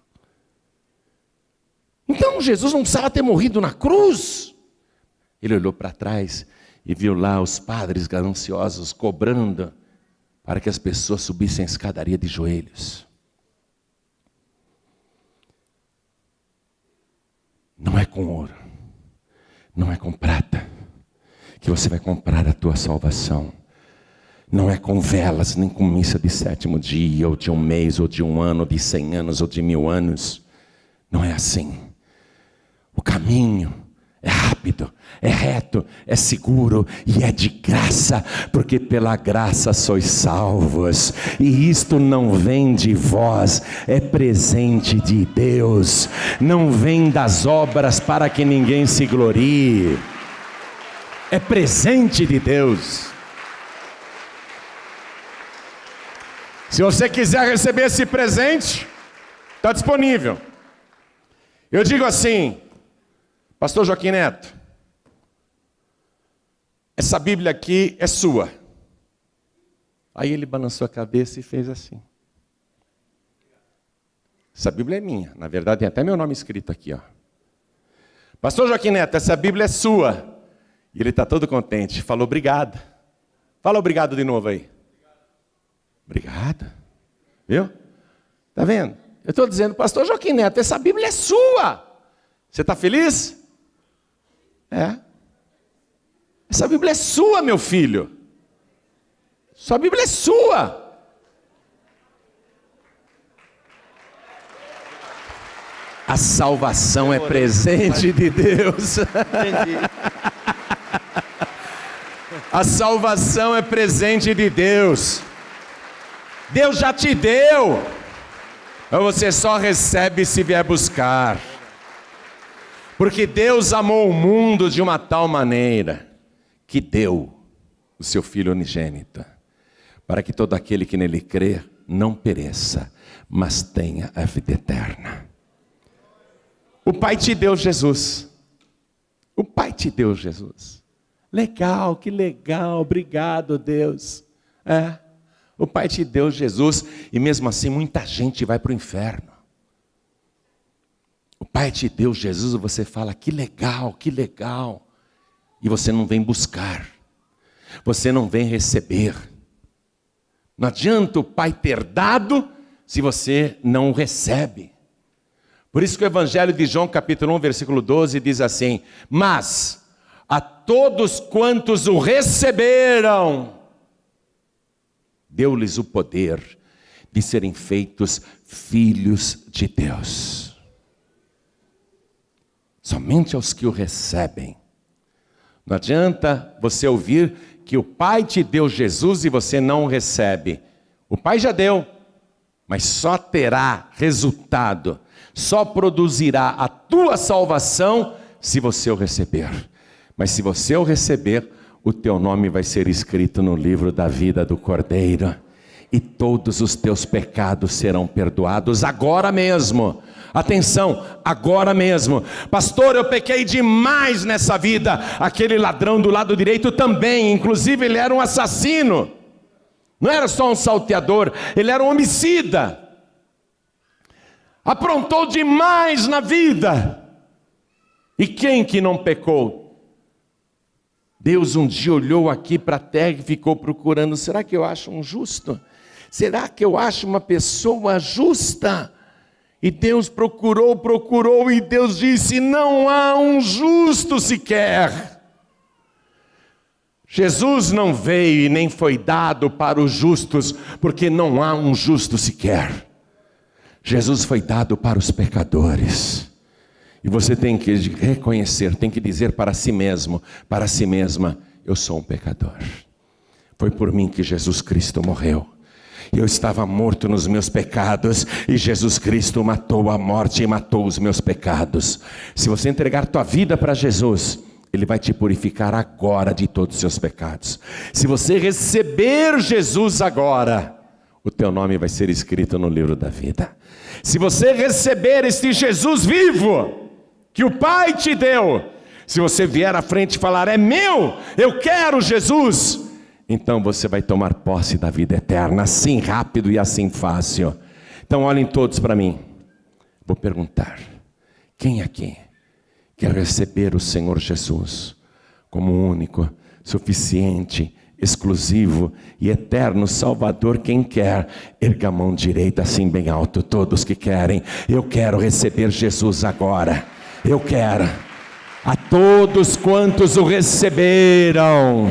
Então Jesus não precisava ter morrido na cruz. Ele olhou para trás e viu lá os padres gananciosos cobrando para que as pessoas subissem a escadaria de joelhos. Não é com ouro, não é com prata que você vai comprar a tua salvação. Não é com velas, nem com missa de 7º dia, ou de um mês, ou de um ano, ou de 100 anos, ou de 1000 anos. Não é assim. O caminho é rápido, é reto, é seguro e é de graça, porque pela graça sois salvos. E isto não vem de vós, é presente de Deus. Não vem das obras para que ninguém se glorie. É presente de Deus. Se você quiser receber esse presente, está disponível. Eu digo assim, pastor Joaquim Neto, essa Bíblia aqui é sua. Aí ele balançou a cabeça e fez assim. Essa Bíblia é minha. Na verdade tem até meu nome escrito aqui, ó. Pastor Joaquim Neto, essa Bíblia é sua. E ele está todo contente. Falou obrigado. Fala obrigado de novo aí. Obrigado. Viu? Está vendo? Eu estou dizendo, pastor Joaquim Neto, essa Bíblia é sua. Você está feliz? É. Essa Bíblia é sua, meu filho. Sua Bíblia é sua. A salvação é presente de Deus. Entendi. A salvação é presente de Deus. Deus já te deu. Você só recebe se vier buscar. Porque Deus amou o mundo de uma tal maneira que deu o seu Filho unigênito, para que todo aquele que nele crê não pereça, mas tenha a vida eterna. O Pai te deu Jesus. O Pai te deu Jesus. Legal, que legal, obrigado Deus. O Pai te deu Jesus e mesmo assim muita gente vai para o inferno. O Pai te deu Jesus e você fala, que legal, que legal. E você não vem buscar. Você não vem receber. Não adianta o Pai ter dado se você não o recebe. Por isso que o Evangelho de João capítulo 1, versículo 12 diz assim, mas a todos quantos o receberam, deu-lhes o poder de serem feitos filhos de Deus. Somente aos que o recebem. Não adianta você ouvir que o Pai te deu Jesus e você não o recebe. O Pai já deu, mas só terá resultado, só produzirá a tua salvação se você o receber. Mas se você o receber, o teu nome vai ser escrito no livro da vida do Cordeiro. E todos os teus pecados serão perdoados agora mesmo. Atenção, agora mesmo. Pastor, eu pequei demais nessa vida. Aquele ladrão do lado direito também. Inclusive ele era um assassino. Não era só um salteador, ele era um homicida. Aprontou demais na vida. E quem que não pecou? Deus um dia olhou aqui para a terra e ficou procurando: será que eu acho um justo? Será que eu acho uma pessoa justa? E Deus procurou, e Deus disse: não há um justo sequer. Jesus não veio e nem foi dado para os justos, porque não há um justo sequer. Jesus foi dado para os pecadores. E você tem que reconhecer, tem que dizer para si mesmo, para si mesma: eu sou um pecador. Foi por mim que Jesus Cristo morreu. Eu estava morto nos meus pecados, e Jesus Cristo matou a morte e matou os meus pecados. Se você entregar tua vida para Jesus, Ele vai te purificar agora de todos os seus pecados. Se você receber Jesus agora, o teu nome vai ser escrito no livro da vida. Se você receber este Jesus vivo que o Pai te deu, se você vier à frente e falar: é meu, eu quero Jesus, então você vai tomar posse da vida eterna, assim rápido e assim fácil. Então olhem todos para mim. Vou perguntar: quem aqui quer receber o Senhor Jesus como único, suficiente, exclusivo e eterno Salvador? Quem quer, erga a mão direita assim bem alto. Todos que querem: eu quero receber Jesus agora. Eu quero. A todos quantos o receberam,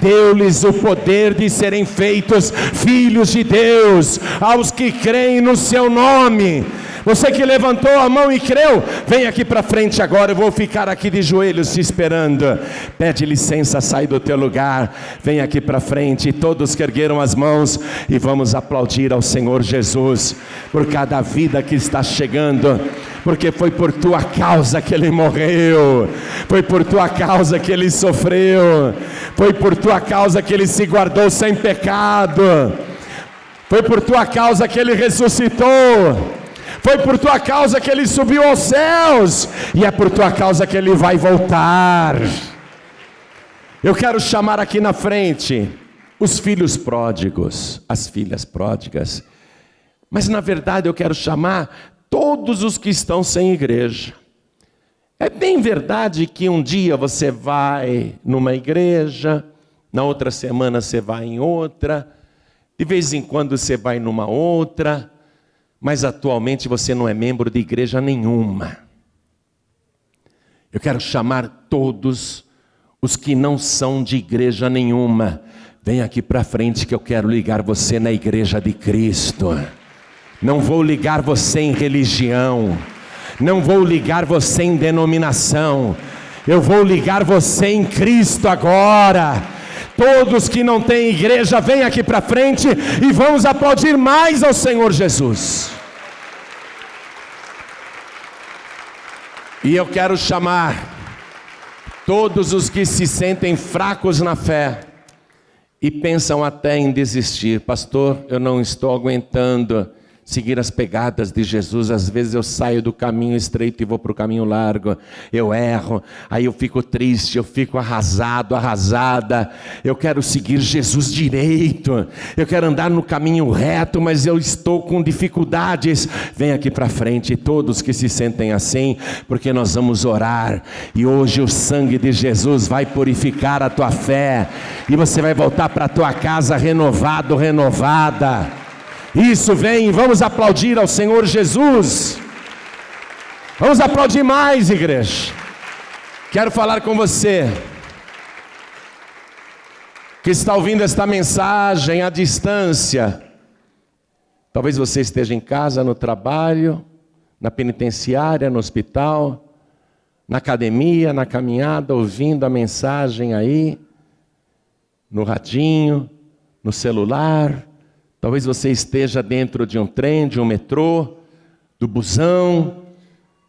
deu-lhes o poder de serem feitos filhos de Deus, aos que creem no seu nome. Você que levantou a mão e creu, vem aqui para frente agora. Eu vou ficar aqui de joelhos te esperando. Pede licença, sai do teu lugar, vem aqui para frente. Todos que ergueram as mãos, e vamos aplaudir ao Senhor Jesus por cada vida que está chegando, porque foi por tua causa que Ele morreu, foi por tua causa que Ele sofreu, foi por tua causa que Ele se guardou sem pecado, foi por tua causa que Ele ressuscitou, foi por tua causa que Ele subiu aos céus, e é por tua causa que Ele vai voltar. Eu quero chamar aqui na frente os filhos pródigos, as filhas pródigas, mas na verdade eu quero chamar todos os que estão sem igreja. É bem verdade que um dia você vai numa igreja, na outra semana você vai em outra, de vez em quando você vai numa outra, mas atualmente você não é membro de igreja nenhuma. Eu quero chamar todos os que não são de igreja nenhuma. Vem aqui para frente que eu quero ligar você na igreja de Cristo. Não vou ligar você em religião, não vou ligar você em denominação, eu vou ligar você em Cristo agora. Todos que não têm igreja, vem aqui para frente e vamos aplaudir mais ao Senhor Jesus. E eu quero chamar todos os que se sentem fracos na fé e pensam até em desistir. Pastor, eu não estou aguentando seguir as pegadas de Jesus. Às vezes eu saio do caminho estreito e vou para o caminho largo, eu erro, aí eu fico triste, eu fico arrasado, arrasada. Eu quero seguir Jesus direito, eu quero andar no caminho reto, mas eu estou com dificuldades. Vem aqui para frente, todos que se sentem assim, porque nós vamos orar, e hoje o sangue de Jesus vai purificar a tua fé, e você vai voltar para a tua casa renovado, renovada. Isso, vem, vamos aplaudir ao Senhor Jesus. Vamos aplaudir mais, igreja. Quero falar com você que está ouvindo esta mensagem à distância. Talvez você esteja em casa, no trabalho, na penitenciária, no hospital, na academia, na caminhada, ouvindo a mensagem aí, no radinho, no celular. Talvez você esteja dentro de um trem, de um metrô, do busão,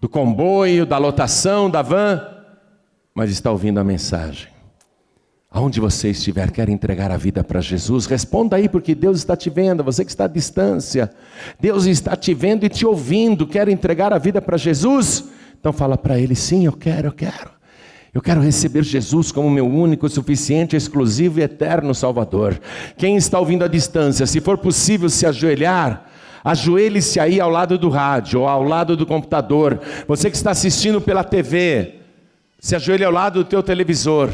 do comboio, da lotação, da van, mas está ouvindo a mensagem. Aonde você estiver, quer entregar a vida para Jesus? Responda aí, porque Deus está te vendo. Você que está à distância, Deus está te vendo e te ouvindo. Quer entregar a vida para Jesus? Então fala para Ele: sim, eu quero. Eu quero receber Jesus como meu único, suficiente, exclusivo e eterno Salvador. Quem está ouvindo à distância, se for possível se ajoelhar, ajoelhe-se aí ao lado do rádio ou ao lado do computador. Você que está assistindo pela TV, se ajoelhe ao lado do teu televisor.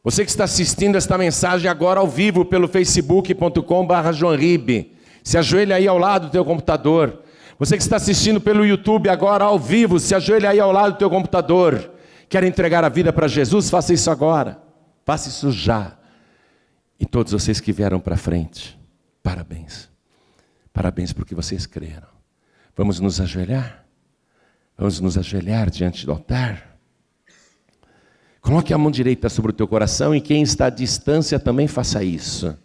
Você que está assistindo esta mensagem agora ao vivo pelo facebook.com/joanribe, se ajoelha aí ao lado do teu computador. Você que está assistindo pelo YouTube agora ao vivo, se ajoelha aí ao lado do teu computador. Quer entregar a vida para Jesus? Faça isso agora. Faça isso já. E todos vocês que vieram para frente, parabéns. Parabéns porque vocês creram. Vamos nos ajoelhar? Vamos nos ajoelhar diante do altar? Coloque a mão direita sobre o teu coração e quem está à distância também faça isso.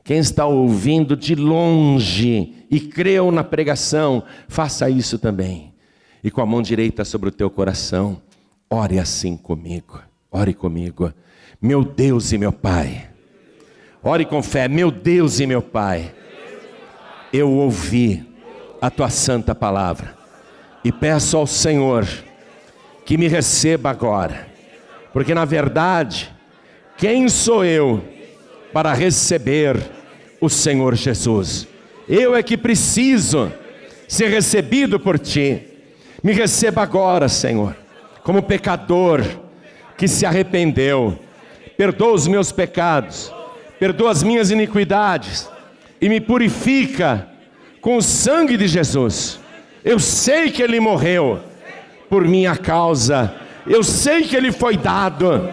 Quem está ouvindo de longe e creu na pregação, faça isso também. E com a mão direita sobre o teu coração, ore assim comigo. Ore comigo. Meu Deus e meu Pai. Ore com fé. Meu Deus e meu Pai. Eu ouvi a tua santa palavra. E peço ao Senhor que me receba agora. Porque na verdade, quem sou eu para receber o Senhor Jesus? Eu é que preciso ser recebido por Ti. Me receba agora, Senhor, como pecador que se arrependeu. Perdoa os meus pecados, perdoa as minhas iniquidades e me purifica com o sangue de Jesus. Eu sei que Ele morreu por minha causa. Eu sei que Ele foi dado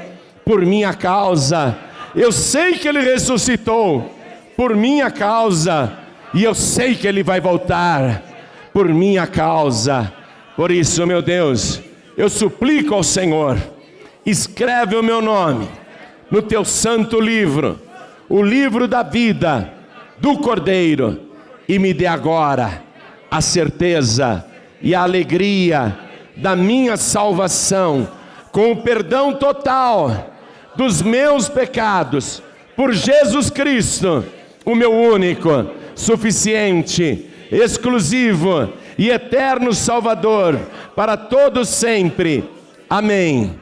por minha causa. Eu sei que Ele ressuscitou por minha causa. E eu sei que Ele vai voltar por minha causa. Por isso, meu Deus, eu suplico ao Senhor, escreve o meu nome no Teu santo livro, o livro da vida do Cordeiro, e me dê agora a certeza e a alegria da minha salvação, com o perdão total dos meus pecados, por Jesus Cristo, o meu único, suficiente, exclusivo e eterno Salvador, para todos sempre. Amém.